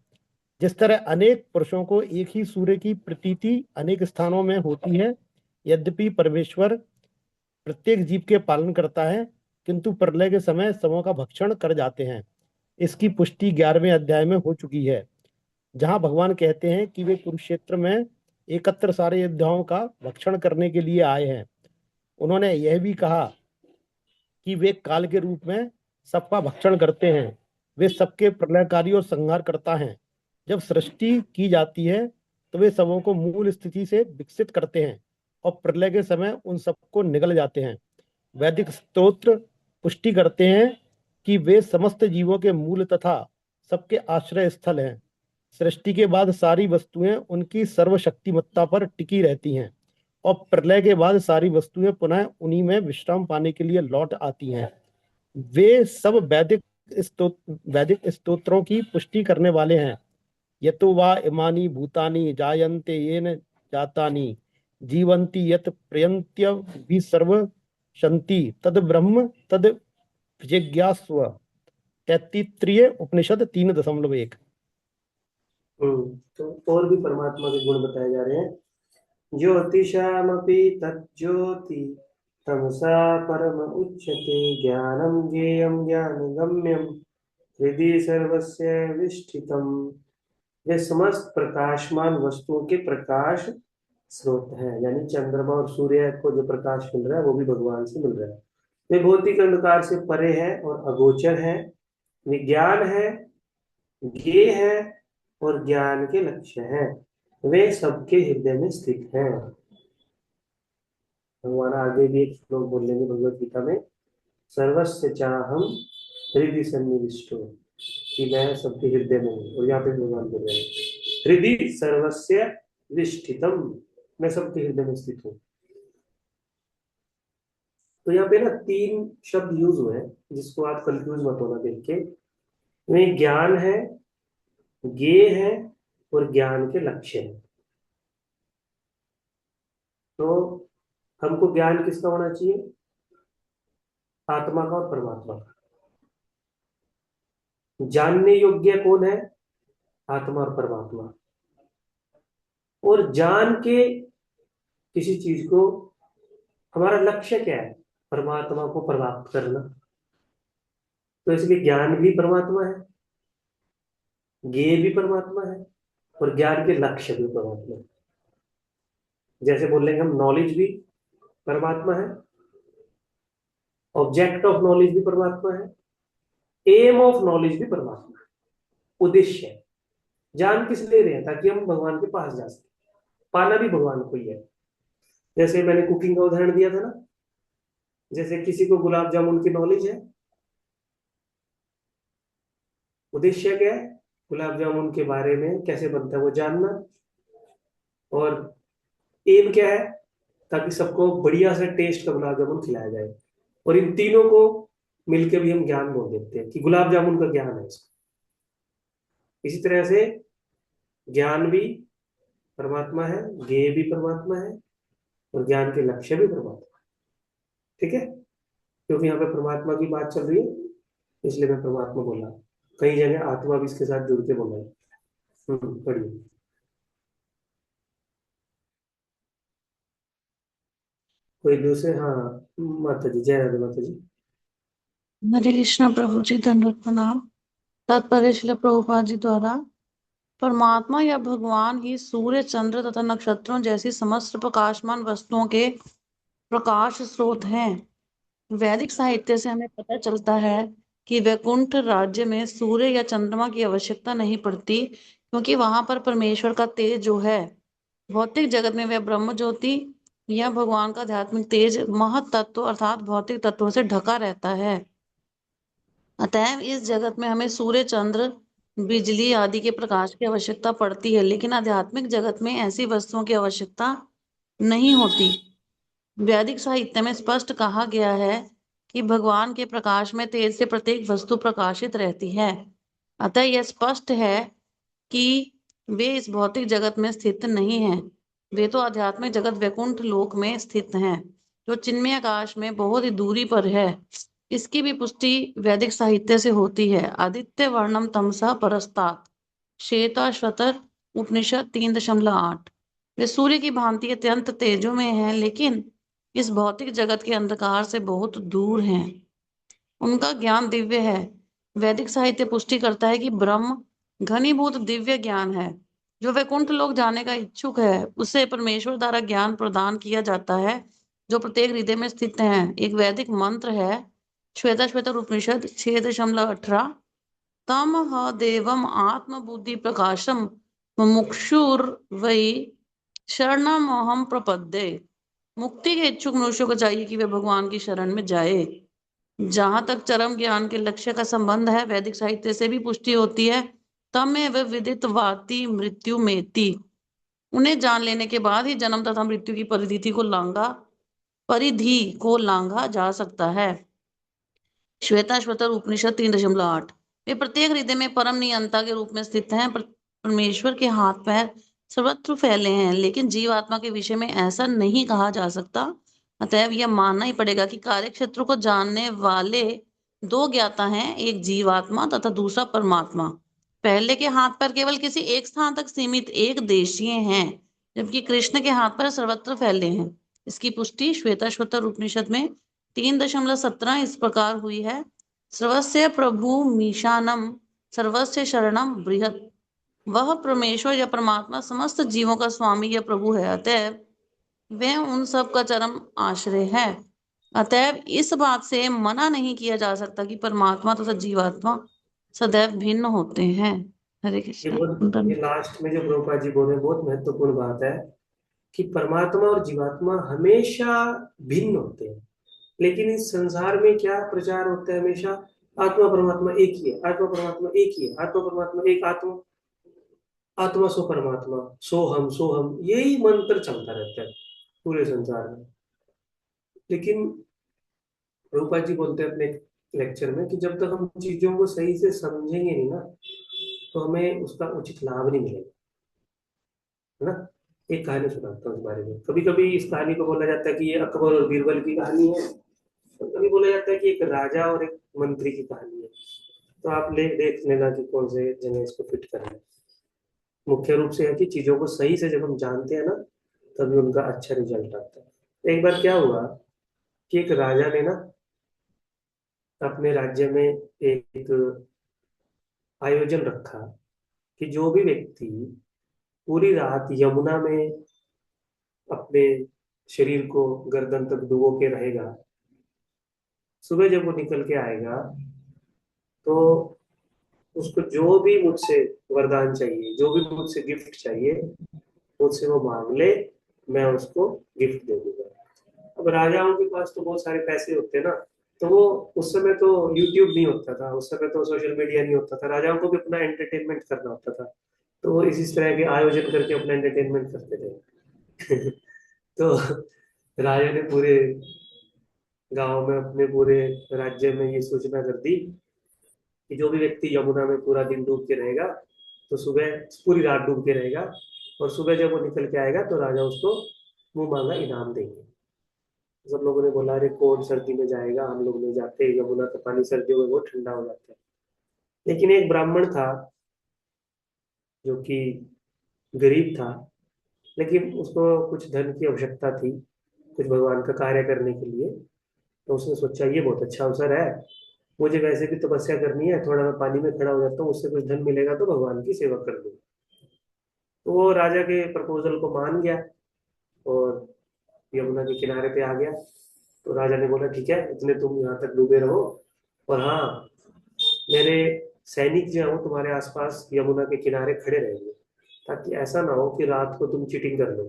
जिस तरह अनेक पुरुषों को एक ही सूर्य की प्रतीति अनेक स्थानों में होती है, यद्यपि परमेश्वर प्रत्येक जीव के पालन करता है, किंतु प्रलय के समय सबों का भक्षण कर जाते हैं। इसकी पुष्टि 11वें अध्याय में हो चुकी है, जहां भगवान कहते हैं कि वे कुरुक्षेत्र में एकत्र सारे योद्धाओं का भक्षण करने के लिए आए हैं। उन्होंने यह भी कहा कि वे काल के रूप में सबका भक्षण करते हैं। वे सबके प्रलयकारी और संहार करता हैं। जब सृष्टि की जाती है तो वे सबों को मूल स्थिति से विकसित करते हैं और प्रलय के समय उन सबको निगल जाते हैं। वैदिक स्तोत्र पुष्टि करते हैं कि वे समस्त जीवों के मूल तथा सबके आश्रय स्थल हैं। सृष्टि के बाद सारी वस्तुएं उनकी सर्वशक्तिमत्ता पर टिकी रहती हैं और प्रलय के बाद सारी वस्तुएं पुनः उन्हीं में विश्राम पाने के लिए लौट आती हैं। वे सब वैदिक स्तोत्रों की पुष्टि करने वाले हैं। यतो वा इमानि भूतानि जायन्ते येन जातानि जीवन्ति यत प्रयन्त्य भी सर्व शन्ति तद ब्रह्म तद जिज्ञास्व। 33 उपनिषद 3.1। तो और भी परमात्मा के गुण बताए जा रहे हैं। ज्योतिषामपि तज्ज्योति तमसा परम उच्यते ज्ञानम ज्ञेयं ज्ञानगम्यं हृदि सर्वस्य विष्ठितम्। वे समस्त प्रकाशमान वस्तुओं के प्रकाश स्रोत है, यानी चंद्रमा और सूर्य को जो प्रकाश मिल रहा है वो भी भगवान से मिल रहा है। वे भौतिक अंधकार से परे है और अगोचर है, विज्ञान है, ज्ञेय है और ज्ञान के लक्ष्य है। वे सबके हृदय में स्थित हैं। भगवान आगे भी एक श्लोक बोलेंगे भगवत गीता में, सर्वस्य चाहम हृदय सन्निविष्टो, कि मैं सबके हृदय में हूँ। और यहाँ पे भगवान बोल रहे हैं हृदय सर्वस्य विष्ठितम, मैं सबके हृदय में स्थित हूँ। तो यहाँ पे ना 3 शब्द यूज हुए हैं, जिसको आप कंफ्यूज मत होना देख के। वे ज्ञान है, ज्ञेय है और ज्ञान के लक्ष्य है। तो हमको ज्ञान किसका होना चाहिए? आत्मा का और परमात्मा का। जानने योग्य कौन है? आत्मा और परमात्मा। और जान के किसी चीज को हमारा लक्ष्य क्या है? परमात्मा को प्राप्त करना। तो इसलिए ज्ञान भी परमात्मा है, ज्ञेय भी परमात्मा है, और ज्ञान के लक्ष्य भी परमात्मा है। जैसे बोलेंगे हम, नॉलेज भी परमात्मा है, ऑब्जेक्ट ऑफ नॉलेज भी परमात्मा है, एम ऑफ नॉलेज भी परमात्मा है। उद्देश्य है। जान किस ले रहे हैं? ताकि हम भगवान के पास जा सके। पाना भी भगवान को ही है। जैसे मैंने कुकिंग का उदाहरण दिया था ना, जैसे किसी को गुलाब जामुन की नॉलेज है, उद्देश्य क्या है? गुलाब जामुन के बारे में कैसे बनता है वो जानना। और एम क्या है? ताकि सबको बढ़िया से टेस्ट का गुलाब जामुन खिलाया जाए। और इन तीनों को मिलकर भी हम ज्ञान बोल देते हैं कि गुलाब जामुन का ज्ञान है इसको। इसी तरह से ज्ञान भी परमात्मा है, ज्ञेय भी परमात्मा है, और ज्ञान के लक्ष्य भी परमात्मा है। ठीक है? क्योंकि यहाँ पे परमात्मा की बात चल रही है, इसलिए मैं परमात्मा बोला। कई जगह आत्मा भी इसके साथ जुड़ के बोला है। बढ़िया। कोई दूसरे? हाँ, माता जी, जय राधे माता जी। हरे कृष्ण प्रभु जी, धन्यवाद प्रणाम। तात्पर्य श्रील प्रभुपाद जी द्वारा, परमात्मा या भगवान ही सूर्य, चंद्र तथा नक्षत्रों जैसी समस्त प्रकाशमान वस्तुओं के प्रकाश स्रोत हैं। वैदिक साहित्य से हमें पता चलता है कि वैकुंठ राज्य में सूर्य या चंद्रमा की आवश्यकता नहीं पड़ती, क्योंकि वहां पर परमेश्वर का तेज जो है, भौतिक जगत में वह ब्रह्म ज्योति या भगवान का आध्यात्मिक तेज महत तत्व अर्थात भौतिक तत्वों से ढका रहता है। अतएव इस जगत में हमें सूर्य, चंद्र, बिजली आदि के प्रकाश की आवश्यकता पड़ती है, लेकिन आध्यात्मिक जगत में ऐसी वस्तुओं की आवश्यकता नहीं होती। वैदिक साहित्य में स्पष्ट कहा गया है कि भगवान के प्रकाश में तेज से प्रत्येक वस्तु प्रकाशित रहती है। अतः यह स्पष्ट है कि वे इस भौतिक जगत में स्थित नहीं हैं। वे तो आध्यात्मिक जगत वैकुंठ लोक में स्थित हैं, जो चिन्मय आकाश में बहुत ही दूरी पर है। इसकी भी पुष्टि वैदिक साहित्य से होती है। आदित्य वर्णम तमसा परस्तात, श्वेताश्वतर उपनिषद 3.8। वे सूर्य की भांति अत्यंत तेजो में हैं, लेकिन इस भौतिक जगत के अंधकार से बहुत दूर हैं। उनका ज्ञान दिव्य है। वैदिक साहित्य पुष्टि करता है कि ब्रह्म घनीभूत दिव्य ज्ञान है। जो वैकुंठ लोक जाने का इच्छुक है, उसे परमेश्वर द्वारा ज्ञान प्रदान किया जाता है, जो प्रत्येक हृदय में स्थित है। एक वैदिक मंत्र है, श्वेताश्वतर उपनिषद 6.18, तम ह देवम आत्म बुद्धि प्रकाशम मुमुक्षुर वै शरणम अहम प्रपद्ये। मुक्ति के इच्छुक मनुष्यों को चाहिए कि वे भगवान की शरण में जाए। जहां तक चरम ज्ञान के लक्ष्य का संबंध है, वैदिक साहित्य से भी पुष्टि होती है। तमेव विदितवाति मृत्यु मेति। उन्हें जान लेने के बाद ही जन्म तथा मृत्यु की परिधि को लांघा जा सकता है। श्वेताश्वतर उपनिषद 3.8। वे प्रत्येक हृदय में परम नियंता के रूप में स्थित हैं। परमेश्वर के हाथ पैर सर्वत्र फैले हैं, लेकिन जीवात्मा के विषय में ऐसा नहीं कहा जा सकता। अतएव यह मानना ही पड़ेगा कि कार्य क्षेत्र को जानने वाले दो ज्ञाता हैं, एक जीवात्मा तथा दूसरा परमात्मा। पहले के हाथ पैर केवल किसी एक स्थान तक सीमित एक देशीय हैं, जबकि कृष्ण के हाथ पैर सर्वत्र फैले हैं। इसकी पुष्टि श्वेताश्वतर उपनिषद में 3.17 इस प्रकार हुई है, सर्वस्य प्रभु मीशानम सर्वस्य शरणम बृहत्। वह परमेश्वर या परमात्मा समस्त जीवों का स्वामी या प्रभु है, अतएव वह उन सब का चरम आश्रय है। अतएव इस बात से मना नहीं किया जा सकता कि परमात्मा तथा जीवात्मा सदैव भिन्न होते हैं। हरे कृष्ण। ये लास्ट में जो प्रभुपाद जी बोले, बहुत महत्वपूर्ण बात है कि परमात्मा और जीवात्मा हमेशा भिन्न होते हैं, लेकिन इस संसार में क्या प्रचार होता है? हमेशा आत्मा परमात्मा एक ही है, आत्मा परमात्मा एक ही है, आत्मा परमात्मा एक, आत्मा आत्मा सो परमात्मा, सो हम, यही मंत्र चलता रहता है पूरे संसार में। लेकिन प्रभुपाद जी बोलते हैं अपने लेक्चर में कि जब तक हम चीजों को सही से समझेंगे नहीं ना, तो हमें उसका उचित लाभ नहीं मिलेगा, है ना। एक कहानी सुनाता हूँ इस बारे में। कभी कभी इस कहानी को बोला जाता है कि ये अकबर और बीरबल की कहानी है, और कभी बोला जाता है कि एक राजा और एक मंत्री की कहानी है। तो आप देख लेना कि कौन से जगह इसको फिट करना है। मुख्य रूप से है कि चीजों को सही से जब हम जानते हैं ना, तभी उनका अच्छा रिजल्ट आता है। एक बार क्या हुआ कि एक राजा ने ना अपने राज्य में एक आयोजन रखा कि जो भी व्यक्ति पूरी रात यमुना में अपने शरीर को गर्दन तक डुबो के रहेगा, सुबह जब वो निकल के आएगा तो उसको जो भी मुझसे वरदान चाहिए, जो भी मुझसे गिफ्ट चाहिए, मुझसे वो मांग ले, मैं उसको गिफ्ट दे दूंगा। अब राजाओं के पास तो बहुत सारे पैसे होते हैं ना, तो वो उस समय तो यूट्यूब नहीं होता था, उस समय तो सोशल मीडिया नहीं होता था, राजाओं को भी अपना एंटरटेनमेंट करना होता था। तो वो इसी तरह के आयोजन करके अपना एंटरटेनमेंट करते थे। तो राजा ने पूरे गांव में, अपने पूरे राज्य में ये सूचना कर दी कि जो भी व्यक्ति यमुना में पूरा दिन डूब के रहेगा, तो सुबह पूरी रात डूब के रहेगा, और सुबह जब वो निकल के आएगा तो राजा उसको मुंह मांगा इनाम देंगे। सब लोगों ने बोला अरे कौन सर्दी में जाएगा, हम लोग नहीं जाते, यमुना का पानी सर्दियों में बहुत ठंडा हो जाता है। लेकिन एक ब्राह्मण था जो कि गरीब था, लेकिन उसको कुछ धन की आवश्यकता थी कुछ भगवान का कार्य करने के लिए। तो उसने सोचा ये बहुत अच्छा अवसर है, मुझे वैसे भी तपस्या करनी है, थोड़ा मैं पानी में खड़ा हो जाता हूँ, उससे कुछ धन मिलेगा तो भगवान की सेवा कर दूँ। तो वो राजा के प्रपोजल को मान गया और यमुना के किनारे पे आ गया। तो राजा ने बोला ठीक है, इतने तुम यहाँ तक डूबे रहो, और हाँ, मेरे सैनिक जो है वो तुम्हारे आसपास यमुना के किनारे खड़े रहेंगे, ताकि ऐसा ना हो कि रात को तुम चीटिंग कर लो,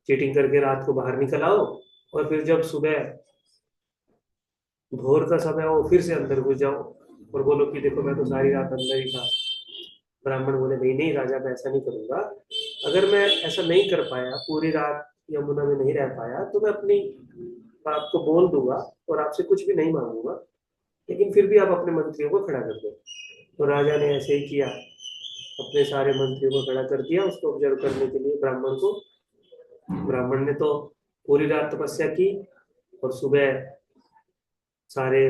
चीटिंग करके रात को बाहर निकल आओ, और फिर जब सुबह भोर का समय हो फिर से अंदर घुस जाओ और बोलो कि देखो मैं तो सारी रात अंदर ही था। ब्राह्मण बोले नहीं नहीं राजा, मैं ऐसा नहीं करूंगा। अगर मैं ऐसा नहीं कर पाया, पूरी रात यमुना में नहीं रह पाया, तो मैं अपनी बात को बोल दूंगा और आपसे कुछ भी नहीं मांगूंगा, लेकिन फिर भी आप अपने मंत्रियों को खड़ा कर दो। तो राजा ने ऐसे ही किया, अपने सारे मंत्रियों को खड़ा कर दिया उसको ऑब्जर्व करने के लिए, ब्राह्मण को। ब्राह्मण ने तो पूरी रात तपस्या की, और सुबह सारे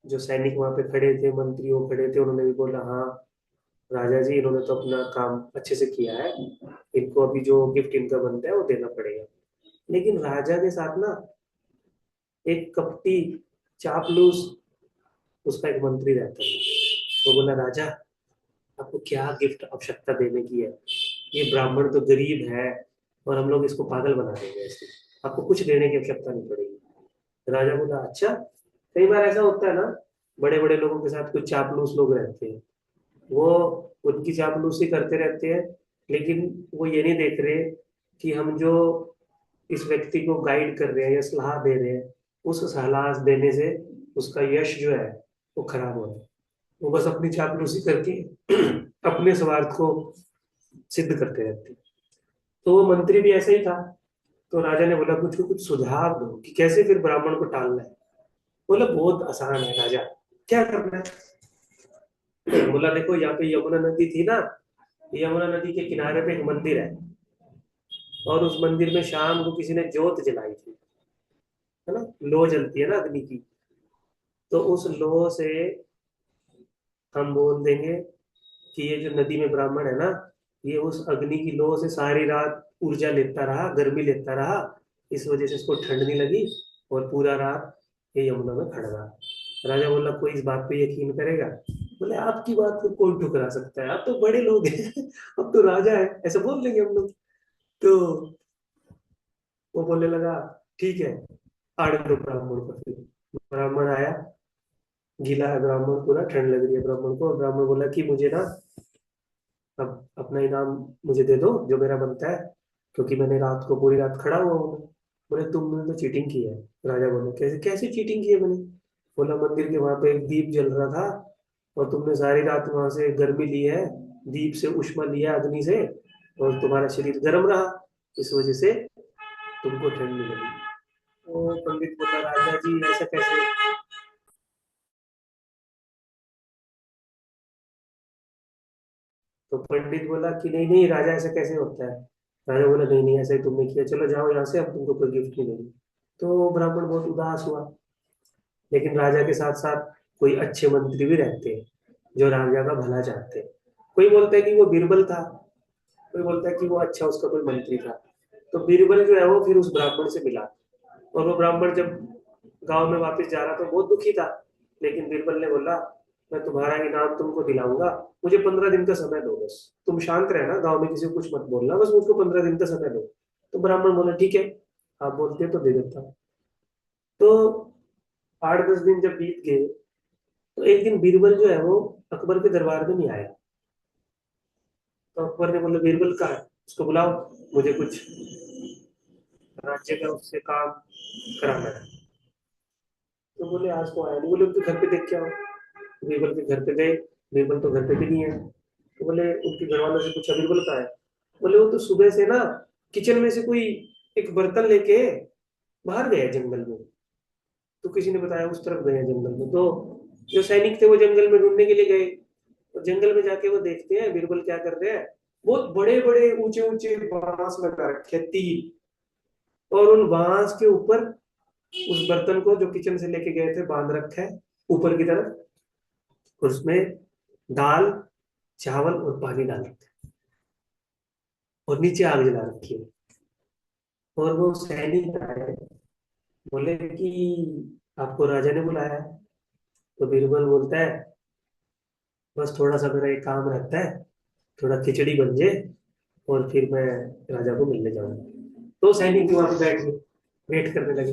जो सैनिक वहां पे खड़े थे, मंत्रियों खड़े थे, उन्होंने भी बोला हाँ राजा जी, इन्होंने तो अपना काम अच्छे से किया है, इनको अभी जो गिफ्ट इनका बनता है वो देना पड़ेगा। लेकिन राजा के साथ ना एक कपटी चापलूस उसका एक मंत्री रहता है। वो बोला राजा, आपको क्या गिफ्ट आवश्यकता देने की है, ये ब्राह्मण तो गरीब है और हम लोग इसको पागल बना देंगे, ऐसे आपको कुछ देने की आवश्यकता नहीं पड़ेगी। राजा बोला अच्छा। कई बार ऐसा होता है ना, बड़े बड़े लोगों के साथ कुछ चापलूस लोग रहते हैं, वो उनकी चापलूसी करते रहते हैं, लेकिन वो ये नहीं देख रहे कि हम जो इस व्यक्ति को गाइड कर रहे हैं या सलाह दे रहे हैं, उस सलाह देने से उसका यश जो है वो खराब हो रहा है। वो बस अपनी चापलूसी करके अपने स्वार्थ को सिद्ध करते रहते हैं। तो वो मंत्री भी ऐसा ही था। तो राजा ने बोला कुछ कुछ सुझाव दो कि कैसे फिर ब्राह्मण को टालना है। बोला बहुत आसान है राजा, क्या करना है। बोला देखो यहाँ पे यमुना नदी थी ना, यमुना नदी के किनारे पे एक मंदिर है, और उस मंदिर में शाम को किसी ने जोत जलाई थी, है ना, लो जलती है ना अग्नि की। तो उस लो से हम बोल देंगे कि ये जो नदी में ब्राह्मण है ना, ये उस अग्नि की लो से सारी रात ऊर्जा लेता रहा, गर्मी लेता रहा, इस वजह से इसको ठंड नहीं लगी, और पूरा रात ये यमुना में खड़ा रहा। राजा बोला कोई इस बात पे यकीन करेगा। बोले आपकी बात को कौन ठुकरा सकता है, आप तो बड़े लोग हैं, अब तो राजा है, ऐसा बोल देंगे हम लोग। तो वो बोलने लगा ठीक है, आड़ दो ब्राह्मण को। फिर ब्राह्मण आया, गीला है ब्राह्मण, पूरा ठंड लग रही है ब्राह्मण को, और ब्राह्मण बोला कि मुझे ना अब अपना इनाम मुझे दे दो जो मेरा बनता है, क्योंकि मैंने रात को पूरी रात खड़ा हुआ हूँ। बोले तुमने तो चीटिंग की है। राजा बोले कैसे कैसे चीटिंग की है मैंने। बोला मंदिर के वहां पे एक दीप जल रहा था, और तुमने सारी रात वहां से गर्मी ली है, दीप से उष्मा लिया अग्नि से, और तुम्हारा शरीर गर्म रहा, इस वजह से तुमको ठंड नहीं लगी। तो पंडित बोला राजा जी ऐसा कैसे। तो पंडित बोला कि नहीं नहीं राजा, ऐसा कैसे होता है, राजा बोला नहीं नहीं ऐसा ही तुमने किया, चलो जाओ यहाँ से, अब तुमको कोई गिफ्ट नहीं देंगे। तो ब्राह्मण बहुत उदास हुआ। लेकिन राजा के साथ साथ कोई अच्छे मंत्री भी रहते हैं जो राजा का भला चाहते हैं। कोई बोलता है कि वो बीरबल था, कोई बोलता है कि वो अच्छा उसका कोई मंत्री था। तो बीरबल जो है वो फिर उस ब्राह्मण से मिला, और वो ब्राह्मण जब गांव में वापस जा रहा था बहुत दुखी था। लेकिन बीरबल ने बोला मैं तुम्हारा इनाम तुमको दिलाऊंगा, मुझे 15 दिन का समय दो, बस तुम शांत रहना, गांव में किसी को कुछ मत बोलना, बस मुझको 15 दिन का समय दो। तो ब्राह्मण बोला ठीक है, आप बोलते हैं तो दे देता हूँ। तो 8-10 दिन जब बीत गए, तो एक दिन बीरबल जो है वो अकबर के दरबार में नहीं आया। तो अकबर ने बोला बीरबल कहाँ है, उसको बुलाओ, मुझे कुछ राज्य का उससे काम कराना है। तो बोले आज तो आया नहीं। बोले उनके घर पे देख के आओ। बीरबल के घर पे गए, बीरबल तो घर पे भी नहीं है। तो बोले उनके घर वालों से पूछा बीरबल कहाँ है। बोले वो तो सुबह से ना किचन में से कोई एक बर्तन लेके बाहर गया जंगल में। तो किसी ने बताया उस तरफ गए जंगल में। तो जो सैनिक थे वो जंगल में ढूंढने के लिए गए। तो जंगल में जाके वो देखते हैं बीरबल क्या कर रहे हैं, बहुत बड़े बड़े ऊंचे ऊंचे बांस लगा रखे हैं, 3, और उन बांस के ऊपर उस बर्तन को जो किचन से लेके गए थे बांध रखा है ऊपर की तरफ, और उसमें दाल चावल और पानी डाल रखा है, और नीचे आग जला रखी है। और वो सैनिक आए, बोले कि आपको राजा ने बुलाया है। तो बीरबल बोलता है बस थोड़ा सा मेरा एक काम रहता है, थोड़ा खिचड़ी बन जाए और फिर मैं राजा को मिलने जाऊंगा। तो सैनिक भी वहां पे बैठ गए, वेट करने लगे,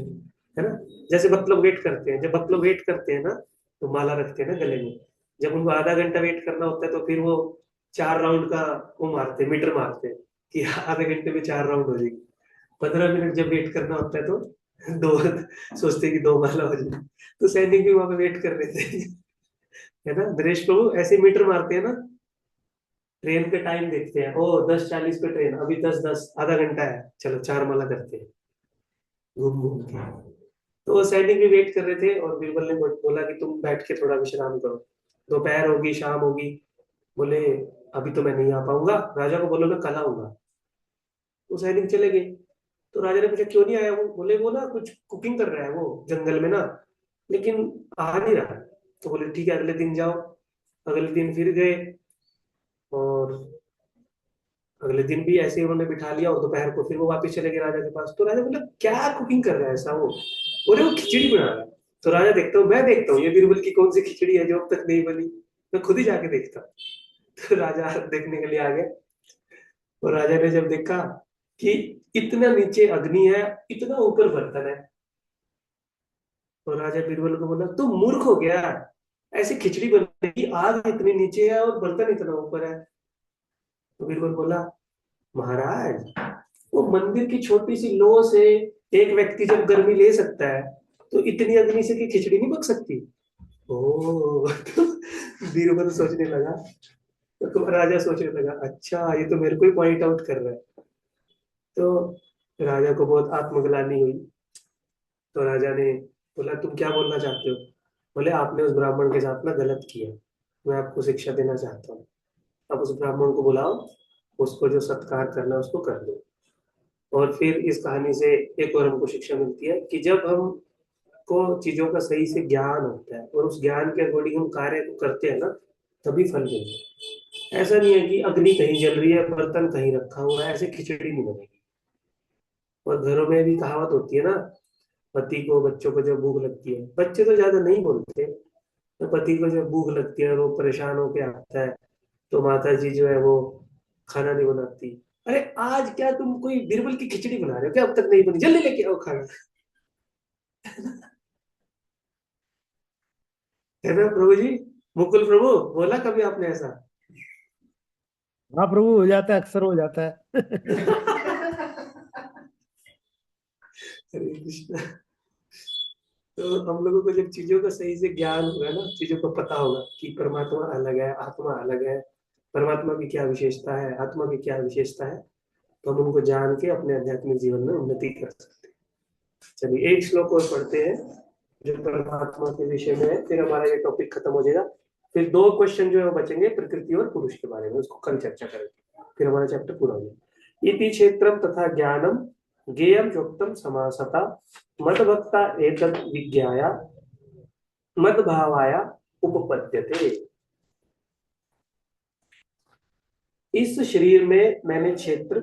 है ना। जैसे बत लोग वेट करते हैं, जब बत लोग वेट करते हैं ना तो माला रखते हैं ना गले में। जब उनको आधा घंटा वेट करना होता है तो फिर वो 4 राउंड का वो मारते हैं, मीटर मारते हैं कि आधे घंटे में 4 राउंड हो जाएगी। 15 मिनट जब वेट करना होता है तो दो सोचते हैं कि 2 माला हो जाएगी। तो सैनिक भी वहां पे वेट कर रहे थे, है ना। नरेश प्रभु ऐसे मीटर मारते हैं ना, ट्रेन के टाइम देखते हैं, ओ 10:40 पे ट्रेन, अभी 10:10, आधा घंटा है, चलो 4 माला करते हैं घूम घूम के। तो वो सैनिक भी वेट कर रहे थे, और बीरबल ने बोला कि तुम बैठ के थोड़ा विश्राम करो, दोपहर होगी शाम होगी। बोले अभी तो मैं नहीं आ पाऊंगा, राजा को बोलो मैं कल आऊंगा। तो सैनिक चले गए। तो राजा ने पूछा क्यों नहीं आया वो। बोले वो ना कुछ कुकिंग कर रहा है वो जंगल में ना, लेकिन आ नहीं रहा। तो बोले ठीक है अगले दिन जाओ। अगले दिन फिर गए, और अगले दिन भी ऐसे ही उन्होंने बिठा लिया, और दोपहर को फिर वो वापस चले गए राजा के पास। तो राजा बोला क्या कुकिंग कर रहा है ऐसा वो। बोले वो खिचड़ी बना रहा है। तो राजा देखता हूँ, मैं देखता हूँ ये बीरबल की कौन सी खिचड़ी है जो अब तक नहीं बनी, मैं खुद ही जाके देखता हूँ। तो राजा देखने के लिए आ गया, और राजा ने जब देखा कि इतना नीचे अग्नि है, इतना ऊपर बर्तन है, तो राजा बीरबल को बोला तुम मूर्ख हो गया, ऐसी खिचड़ी बनेगी, आग इतनी नीचे है और बर्तन इतना ऊपर है। तो बीरबल बोला महाराज वो मंदिर की छोटी सी लो से एक व्यक्ति जब गर्मी ले सकता है, तो इतनी अग्नि से कि खिचड़ी नहीं पक सकती। ओ बीरबल सोचने लगा, तो राजा सोचने लगा अच्छा ये तो मेरे को ही पॉइंट आउट कर रहा है। तो राजा को बहुत आत्मग्लानि हुई। तो राजा ने बोला तुम क्या बोलना चाहते हो। बोले आपने उस ब्राह्मण के साथ ना गलत किया, मैं आपको शिक्षा देना चाहता हूँ। अब उस ब्राह्मण को बुलाओ, उसको जो सत्कार करना है उसको कर दो। और फिर इस कहानी से एक और हमको शिक्षा मिलती है कि जब हम को चीजों का सही से ज्ञान होता है और उस ज्ञान के अकॉर्डिंग हम कार्य को करते हैं ना, तभी फल मिलता है। ऐसा नहीं है कि अग्नि कहीं जल रही है बर्तन कहीं रखा हुआ है, ऐसे खिचड़ी नहीं बनेगी। और घरों में भी कहावत होती है ना, पति को बच्चों को जब भूख लगती है, बच्चे तो ज्यादा नहीं बोलते, तो पति को जब भूख लगती है वो परेशान होके आता है, तो माता जी जो है वो खाना नहीं बनाती। अरे आज क्या तुम कोई बीरबल की खिचड़ी बना रहे हो क्या, अब तक नहीं बनी, जल्दी लेके आओ खाना। है ना प्रभु जी, मुकुल प्रभु बोला कभी आपने ऐसा। हाँ प्रभु, हो जाता है, अक्सर हो जाता है। हरे कृष्णा। तो हम लोगों को जब चीजों का सही से ज्ञान होगा ना, चीजों को पता होगा कि परमात्मा अलग है आत्मा अलग है, परमात्मा की क्या विशेषता है आत्मा की क्या विशेषता है, तो हम उनको जान के अपने आध्यात्मिक जीवन में उन्नति कर सकते हैं। चलिए एक श्लोक और पढ़ते हैं जो परमात्मा के विषय में है, फिर हमारा ये टॉपिक खत्म हो जाएगा। फिर 2 क्वेश्चन जो है वो बचेंगे प्रकृति और पुरुष के बारे में, उसको कल चर्चा करेंगे, फिर हमारा चैप्टर पूरा हो जाएगा। इति क्षेत्रम तथा ज्ञानम ज्ञेयम चोक्तम समासता मदभक्ता एतद् विज्ञाया मदभावाया उपपद्यते। इस शरीर में मैंने क्षेत्र,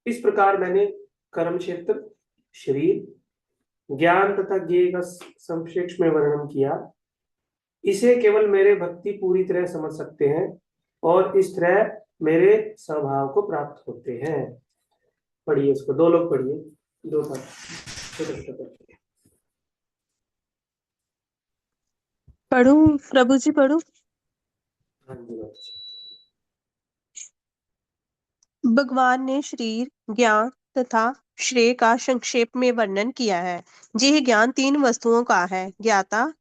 इस प्रकार मैंने कर्म क्षेत्र, शरीर, ज्ञान तथा ज्ञेय का संक्षेप में वर्णन किया। इसे केवल मेरे भक्ति पूरी तरह समझ सकते हैं और इस तरह मेरे स्वभाव को प्राप्त होते हैं। पढ़िए इसको, दो लोग पढ़िए, दो था पढ़ूं प्रभु जी, पढ़ूं? हाँ जी। भगवान ने शरीर, ज्ञान तथा श्रेय का संक्षेप में वर्णन किया है। यह ज्ञान तीन वस्तुओं का है: ज्ञाता,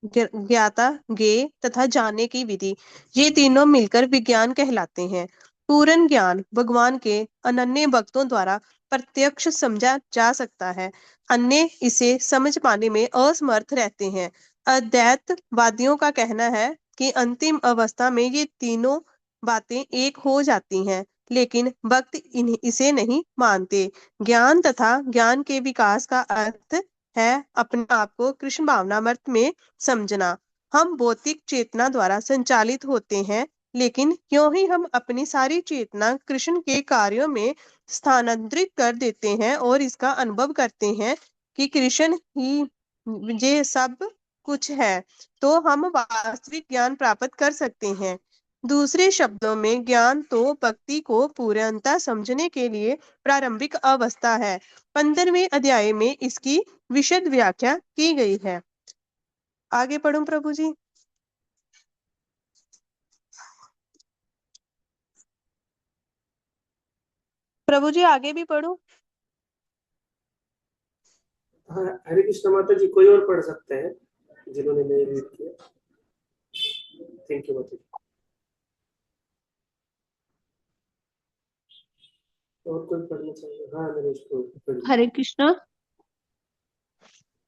ज्ञाता, ज्ञेय तथा जानने की विधि। ये तीनों मिलकर विज्ञान कहलाते हैं। पूर्ण ज्ञान भगवान के अनन्य भक्तों द्वारा प्रत्यक्ष समझा जा सकता है, अन्य इसे समझ पाने में असमर्थ रहते हैं। अद्वैतवादियों का कहना है कि अंतिम अवस्था में ये तीनों बातें एक हो जाती हैं, लेकिन भक्त इसे नहीं मानते। ज्ञान तथा ज्ञान के विकास का अर्थ है अपने आप को कृष्ण भावनामृत में समझना। हम भौतिक चेतना द्वारा संचालित होते हैं, लेकिन क्यों ही हम अपनी सारी चेतना कृष्ण के कार्यों में स्थानांतरित कर देते हैं और इसका अनुभव करते हैं कि कृष्ण ही ये सब कुछ है, तो हम वास्तविक ज्ञान प्राप्त कर सकते हैं। दूसरे शब्दों में ज्ञान तो भक्ति को पूर्णतः समझने के लिए प्रारंभिक अवस्था है। 15वें अध्याय में इसकी विशद व्याख्या की गई है। आगे पढ़ूं प्रभु जी? प्रभु जी आगे भी पढ़ूं? हाँ, हरे कृष्ण माता जी, कोई और पढ़ सकते हैं जिन्होंने नहीं रीड किया। थैंक यू माता जी। और कोई पढ़ना चाहिए? हाँ नरेश को पढ़िए। हरे कृष्णा।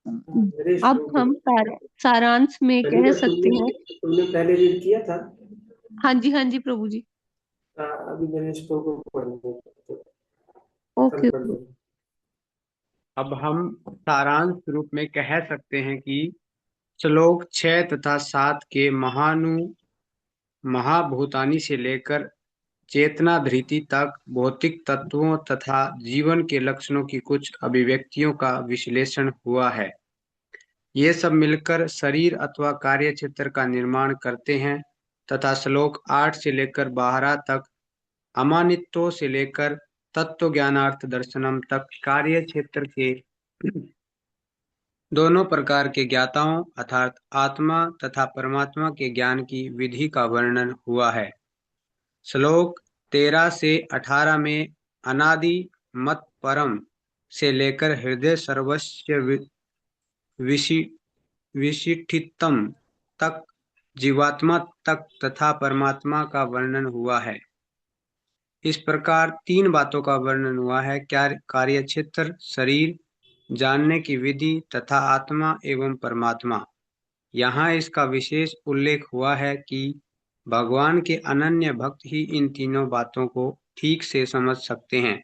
नरेश अब को हम सारांश में कह कनिका, सकते हैं। तुमने पहले रीड किया था? हाँ जी प्रभु जी। अभी नरेश को पढ़ना है। ओके। पढ़ लो। अब हम सारांश रूप में कह सकते हैं कि श्लोक 6 तथा 7 के महाभूतानी से लेकर चेतना धृति तक भौतिक तत्वों तथा जीवन के लक्षणों की कुछ अभिव्यक्तियों का विश्लेषण हुआ है। ये सब मिलकर शरीर अथवा कार्य क्षेत्र का निर्माण करते हैं तथा श्लोक 8 से लेकर 12 तक अमानित्व से लेकर तत्व ज्ञानार्थ दर्शनम तक कार्य क्षेत्र के दोनों प्रकार के ज्ञाताओं अर्थात आत्मा तथा परमात्मा के ज्ञान की विधि का वर्णन हुआ है। श्लोक 13 से 18 में अनादि मत परम से लेकर हृदय सर्वस्य विशिष्टितम तक जीवात्मा तक तथा परमात्मा का वर्णन हुआ है। इस प्रकार तीन बातों का वर्णन हुआ है: कार्य क्षेत्र, शरीर, जानने की विधि तथा आत्मा एवं परमात्मा। यहाँ इसका विशेष उल्लेख हुआ है कि भगवान के अनन्य भक्त ही इन तीनों बातों को ठीक से समझ सकते हैं।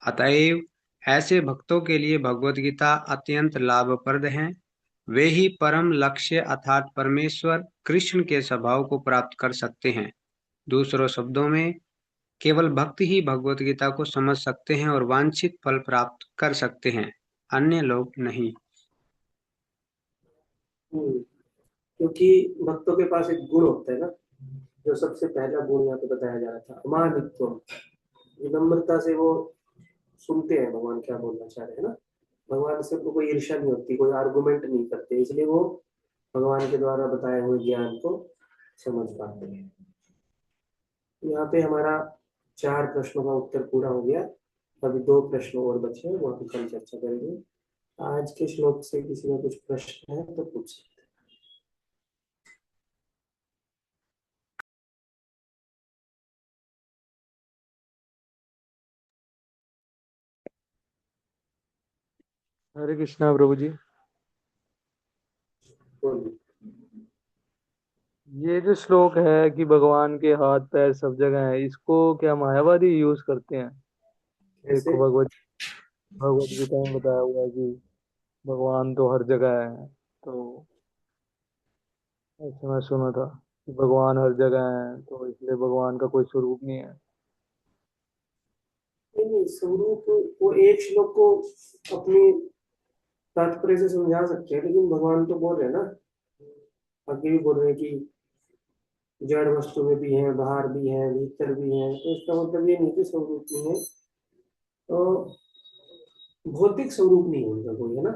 अतएव ऐसे भक्तों के लिए भगवद गीता अत्यंत लाभप्रद है। वे ही परम लक्ष्य अर्थात परमेश्वर कृष्ण के स्वभाव को प्राप्त कर सकते हैं। दूसरों शब्दों में केवल भक्त ही भगवद गीता को समझ सकते हैं और वांछित फल प्राप्त कर सकते हैं, अन्य लोग नहीं। क्योंकि भक्तों के पास एक गुण होता है ना, जो सबसे पहला गुण यहाँ पे बताया जा रहा था, अमानित्व। विनम्रता से वो सुनते हैं भगवान क्या बोलना चाह रहे हैं ना। भगवान से उनको कोई ईर्ष्या नहीं होती, कोई आर्गुमेंट नहीं करते, इसलिए वो भगवान के द्वारा बताए हुए ज्ञान को समझ पाते हैं। यहाँ पे हमारा 4 प्रश्नों का उत्तर पूरा हो गया। अभी 2 प्रश्न और बचे हैं, वो कल चर्चा करेंगे। आज के श्लोक से किसी में कुछ प्रश्न है तो पूछ सकते हैं। हरे कृष्णा प्रभु जी। बोलिए। ये जो श्लोक है कि भगवान के हाथ पैर सब जगह है, इसको क्या मायावादी यूज करते हैं? ऐसे देखो भगवत गीता में बताया हुआ है कि भगवान तो हर जगह है। तो ऐसा मैं सुना था कि भगवान हर जगह है, तो इसलिए भगवान का कोई स्वरूप नहीं है। नहीं, स्वरूप वो एक श्लोक को अपनी तात्पर्य से समझा सकते हैं, लेकिन भगवान तो बोल रहे हैं ना, आगे भी बोल रहे हैं कि जड़ वस्तु में भी है, बाहर भी है, भीतर भी है। तो इसका मतलब ये नहीं कि स्वरूप नहीं है, तो भौतिक स्वरूप नहीं है उनका कोई, है ना।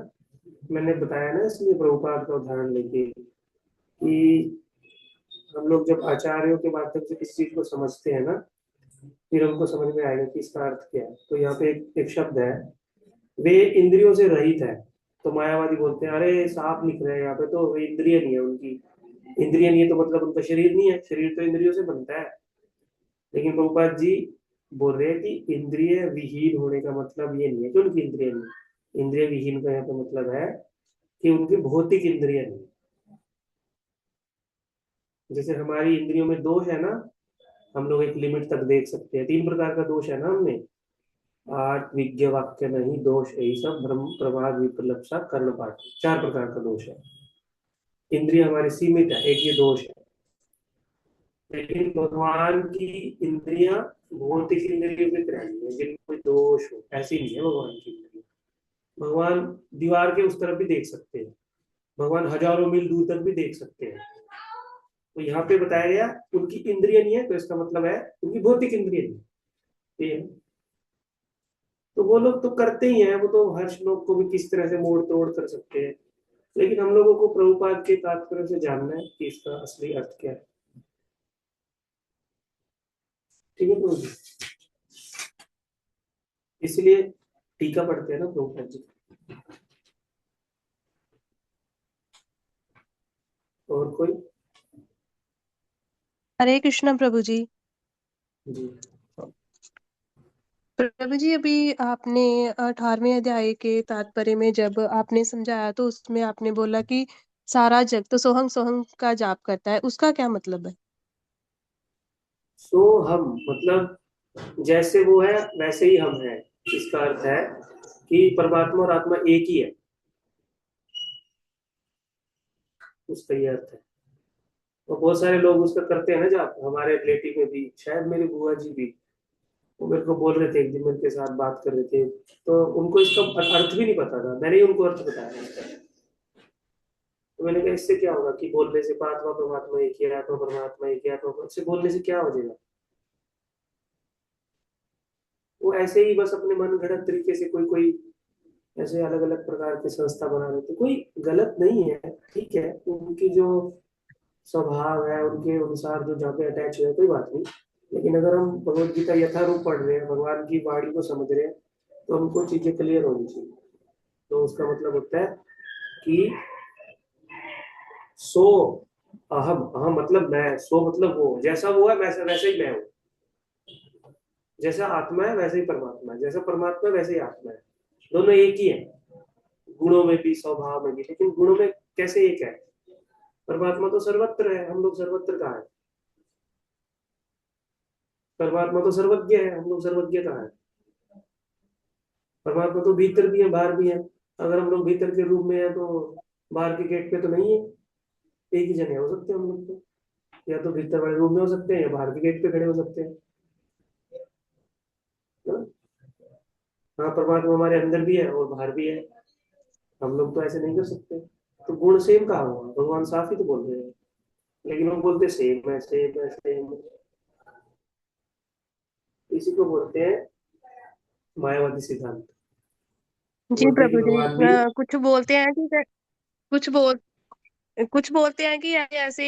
मैंने बताया ना, इसलिए प्रभुपाद का उदाहरण लेके कि हम लोग जब आचार्यों के माध्यम से किसी चीज को समझते हैं ना, फिर हमको समझ में आएगा कि इसका अर्थ क्या है। तो यहाँ पे एक शब्द है, वे इंद्रियों से रहित है। तो मायावादी बोलते हैं अरे साफ लिख रहे हैं यहाँ पे, तो वे इंद्रिय नहीं है उनकी। इंद्रिय नहीं है तो मतलब उनका शरीर नहीं है, शरीर तो इंद्रियों से बनता है। लेकिन प्रभुपाद जी बोल रहे हैं कि इंद्रिय विहीन होने का मतलब ये नहीं है कि उनकी इंद्रिय नहीं। इंद्रिय विहीन का यहाँ पे मतलब है कि उनकी भौतिक इंद्रिय नहीं। जैसे हमारी इंद्रियों में दोष है ना, हम लोग एक लिमिट तक देख सकते हैं। 3 प्रकार का दोष है ना हमें, आठ विज्ञ वाक्य नहीं दोष, यही सब भ्रम प्रभाव विपलप्सा कर्णपाठ, 4 प्रकार का दोष है। इंद्रिय हमारी सीमित है, एक ये दोष है। लेकिन भगवान की इंद्रियां भौतिक इंद्रियों की तरह नहीं है जिनमें कोई दोष हो, ऐसी नहीं है भगवान की इंद्रिया। भगवान दीवार के उस तरफ भी देख सकते हैं, भगवान हजारों मील दूर तक भी देख सकते हैं। तो यहाँ पे बताया गया उनकी इंद्रिय नहीं है, तो इसका मतलब है उनकी भौतिक इंद्रिय नहीं है। तो वो लोग तो करते ही हैं, वो तो हर श्लोक को भी किस तरह से मोड़ तोड़ कर सकते हैं। लेकिन हम लोगों को प्रभुपाद के तात्पर्य से जानना है कि इसका असली अर्थ क्या है। ठीक है प्रभु जी, इसलिए टीका पढ़ते हैं ना प्रभुपाद जी। और कोई? हरे कृष्ण प्रभु जी। जी प्रभु जी, अभी आपने 18वें अध्याय के तात्पर्य में जब आपने समझाया तो उसमें आपने बोला कि सारा जग तो सोहम सोहम का जाप करता है, उसका क्या मतलब है? सो हम मतलब जैसे वो है वैसे ही हम हैं। इसका अर्थ है कि परमात्मा और आत्मा एक ही है, उसका ये अर्थ है। और बहुत सारे लोग उसका करते हैं ना जाप, हमारे रिलेटिव में भी, शायद मेरी बुआ जी भी, वो मेरे को बोल रहे थे, एक दिन मेरे के साथ बात कर रहे थे, तो उनको इसका अर्थ भी नहीं पता था, मैंने ही उनको अर्थ बताया इसका। तो मैंने कहा इससे क्या होगा कि बोलने से आत्मा परमात्मा एक ही है, आत्मा परमात्मा एक ही है, तो इससे बोलने से क्या हो जाएगा। वो ऐसे ही बस अपने मन घड़त तरीके से कोई कोई ऐसे अलग अलग प्रकार के संस्था बना रहे थे। कोई गलत नहीं है, ठीक है, उनकी जो स्वभाव है उनके अनुसार जो जहाँ पे अटैच हुए, कोई बात नहीं। लेकिन अगर हम भगवत गीता यथारूप पढ़ रहे हैं, भगवान की वाणी को समझ रहे हैं, तो हमको चीजें क्लियर होनी चाहिए। तो उसका मतलब होता है कि सो अहम, अहम मतलब मैं, सो मतलब वो, जैसा वो है वैसा वैसे ही मैं हूँ। जैसा आत्मा है वैसे ही परमात्मा है, जैसा परमात्मा है वैसे ही आत्मा है, दोनों एक ही है। गुणों में भी स्वभाव में भी, लेकिन गुणों में कैसे एक है? परमात्मा तो सर्वत्र है, हम लोग सर्वत्र कहाँ है? परमात्मा तो सर्वज्ञ है, हम लोग सर्वज्ञ कहाँ है? परमात्मा तो भीतर भी है बाहर भी है। अगर हम लोग भीतर के रूम में है तो बाहर के गेट पे तो नहीं है। एक ही जगह हो सकते हैं हम लोग तो, या तो भीतर वाले रूम में हो सकते हैं या बाहर के गेट पे खड़े हो सकते हैं ना? हाँ, परमात्मा हमारे अंदर भी है और बाहर भी है, हम लोग तो ऐसे नहीं कर सकते। तो गुण सेम कहाँ हुआ? भगवान साफ ही तो बोल रहे हैं, लेकिन वो बोलते सेम है सेम है सेम है। इसी को बोलते हैं मायावादी सिद्धांत। जी बोलते हैं कि प्रभु जी, भगवान भी कुछ बोलते हैं कि कुछ बोल कुछ बोलते हैं कि ऐसे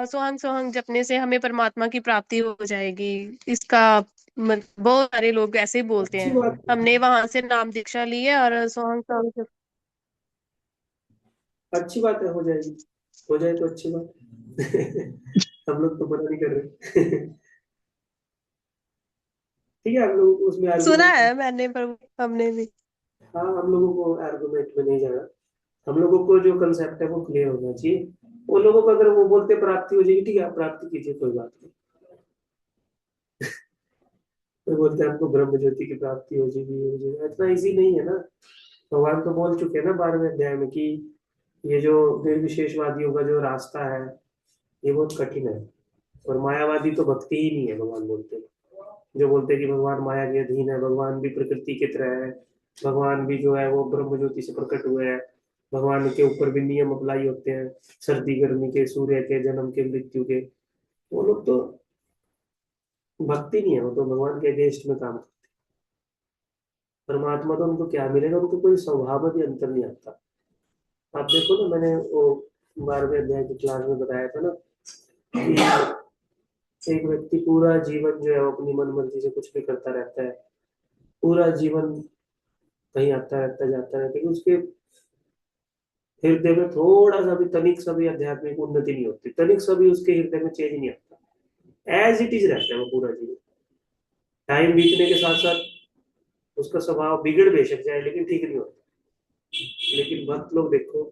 सोहंग सोहंग जपने से हमें परमात्मा की प्राप्ति हो जाएगी। इसका बहुत सारे लोग ऐसे ही बोलते अच्छी हैं। बात है, हमने वहां से नाम दीक्षा ली है और सोहंग सोहंग अच्छी बात है, हो जाएगी, हो जाए तो अच्छी बात है। हम लोग तो मना नहीं कर रहे। ठीक है, हम लोग उसमें सुना आर्गुमेंट, है मैंने, पर हमने भी। हाँ हम लोगों को आर्गुमेंट में नहीं जाना। हम लोगों को जो कंसेप्ट है वो क्लियर होना चाहिए। वो लोगों को अगर वो बोलते प्राप्ति हो जाएगी, ठीक है आप प्राप्ति कीजिए, कोई बात नहीं। कोई बोलते हैं आपको ब्रह्म ज्योति की प्राप्ति हो जाएगी, इतना इजी नहीं है ना। भगवान तो बोल चुके हैं ना 12वें अध्याय में कि ये जो निर्विशेषवादियों का जो रास्ता है ये बहुत कठिन है, और मायावादी तो भक्ति ही नहीं है, भगवान बोलते हैं। जो बोलते हैं कि भगवान माया के अधीन है, भगवान भी प्रकृति की तरह है, भगवान भी जो है वो ब्रह्म ज्योति से प्रकट हुए हैं, भगवान के ऊपर भी नियम अप्लाई होते हैं, सर्दी गर्मी के, सूर्य के, जन्म के, मृत्यु के। वो लोग तो भक्ति नहीं है, वो तो भगवान के अगेंस्ट में काम करते हैं। परमात्मा तो उनको क्या मिलेगा, उनको कोई स्वभाव में भी अंतर नहीं आता। आप देखो ना, मैंने वो 12वें अध्याय की क्लास में बताया था ना कि एक व्यक्ति पूरा जीवन जो है वो अपनी मन मर्जी से कुछ भी करता रहता है, पूरा जीवन कहीं आता रहता जाता रहता, लेकिन उसके हृदय में थोड़ा सा भी, तनिक सा भी आध्यात्मिक उन्नति नहीं होती, तनिक सा भी उसके हृदय में चेंज नहीं आता, एज इट इज रहता है वो पूरा जीवन। टाइम बीतने के साथ साथ उसका स्वभाव बिगड़ बेशक जाए, लेकिन ठीक नहीं होता। लेकिन भक्त लोग देखो,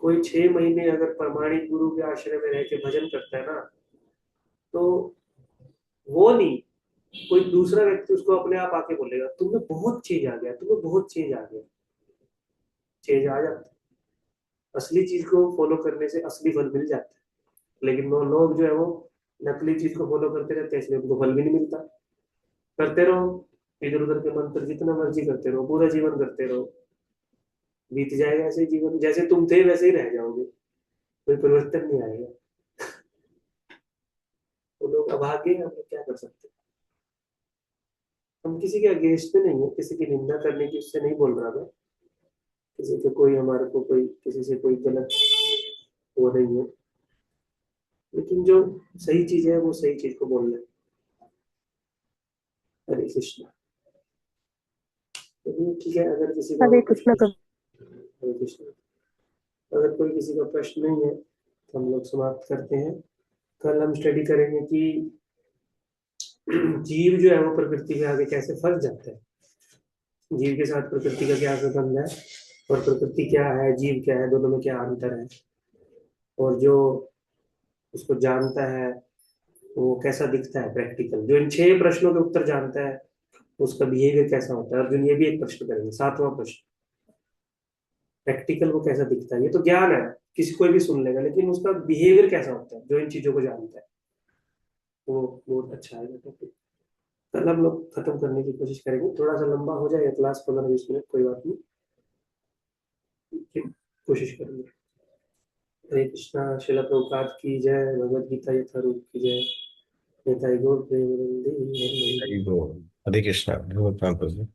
कोई 6 महीने अगर प्रमाणिक गुरु के आश्रय में रह के भजन करता है ना, तो वो नहीं, कोई दूसरा व्यक्ति उसको अपने आप आके बोलेगा तुम्हें बहुत चेंज आ गया, तुम्हें बहुत चेंज आ गया। चेंज आ जाता है, असली चीज को फॉलो करने से असली फल मिल जाता है। लेकिन वो लोग जो है वो नकली चीज को फॉलो करते रहते हैं, इसलिए उनको फल भी नहीं मिलता। करते रहो इधर उधर के मंत्र जितना मर्जी करते रहो, पूरा जीवन करते रहो, बीत जाएगा ऐसे ही जीवन, जैसे तुम थे वैसे ही रह जाओगे, कोई परिवर्तन नहीं आएगा। वो लोग अभागे, हम लोग क्या कर सकते हैं। हम किसी के अगेंस्ट में नहीं है, किसी की निंदा करने की उससे नहीं बोल रहा मैं, किसी को कोई हमारे को कोई किसी से कोई गलत हो रही है, लेकिन जो सही चीज है वो सही चीज को बोलना है। हरे कृष्ण। ठीक है, अगर किसी का हरे कृष्ण हरे कृष्ण, अगर कोई किसी का प्रश्न नहीं है तो हम लोग समाप्त करते हैं। कल हम स्टडी करेंगे कि जीव जो है वो प्रकृति के आगे कैसे फंस जाता है, जीव के साथ प्रकृति का क्या संबंध है, और प्रकृति क्या है, जीव क्या है, दोनों में क्या अंतर है, और जो उसको जानता है वो कैसा दिखता है प्रैक्टिकल, जो इन 6 प्रश्नों के उत्तर जानता है उसका बिहेवियर कैसा होता है। अर्जुन ये भी एक प्रश्न करेंगे, 7वां प्रश्न, प्रैक्टिकल वो कैसा दिखता है। ये तो ज्ञान है, किसी कोई भी सुन लेगा, लेकिन उसका बिहेवियर कैसा होता है जो इन चीजों को जानता है, वो बहुत अच्छा है टॉपिक। कल हम लोग खत्म करने की कोशिश करेंगे, थोड़ा सा लंबा हो जाएगा क्लास, 15-20 मिनट, कोई बात नहीं, कोशिश करेंगे। हरे कृष्णा। श्रील प्रभुपाद की जय। भगवद गीता यथारूप की जय। नेताजी गौर प्रेमानंद। हरि बोल। हरे कृष्णा।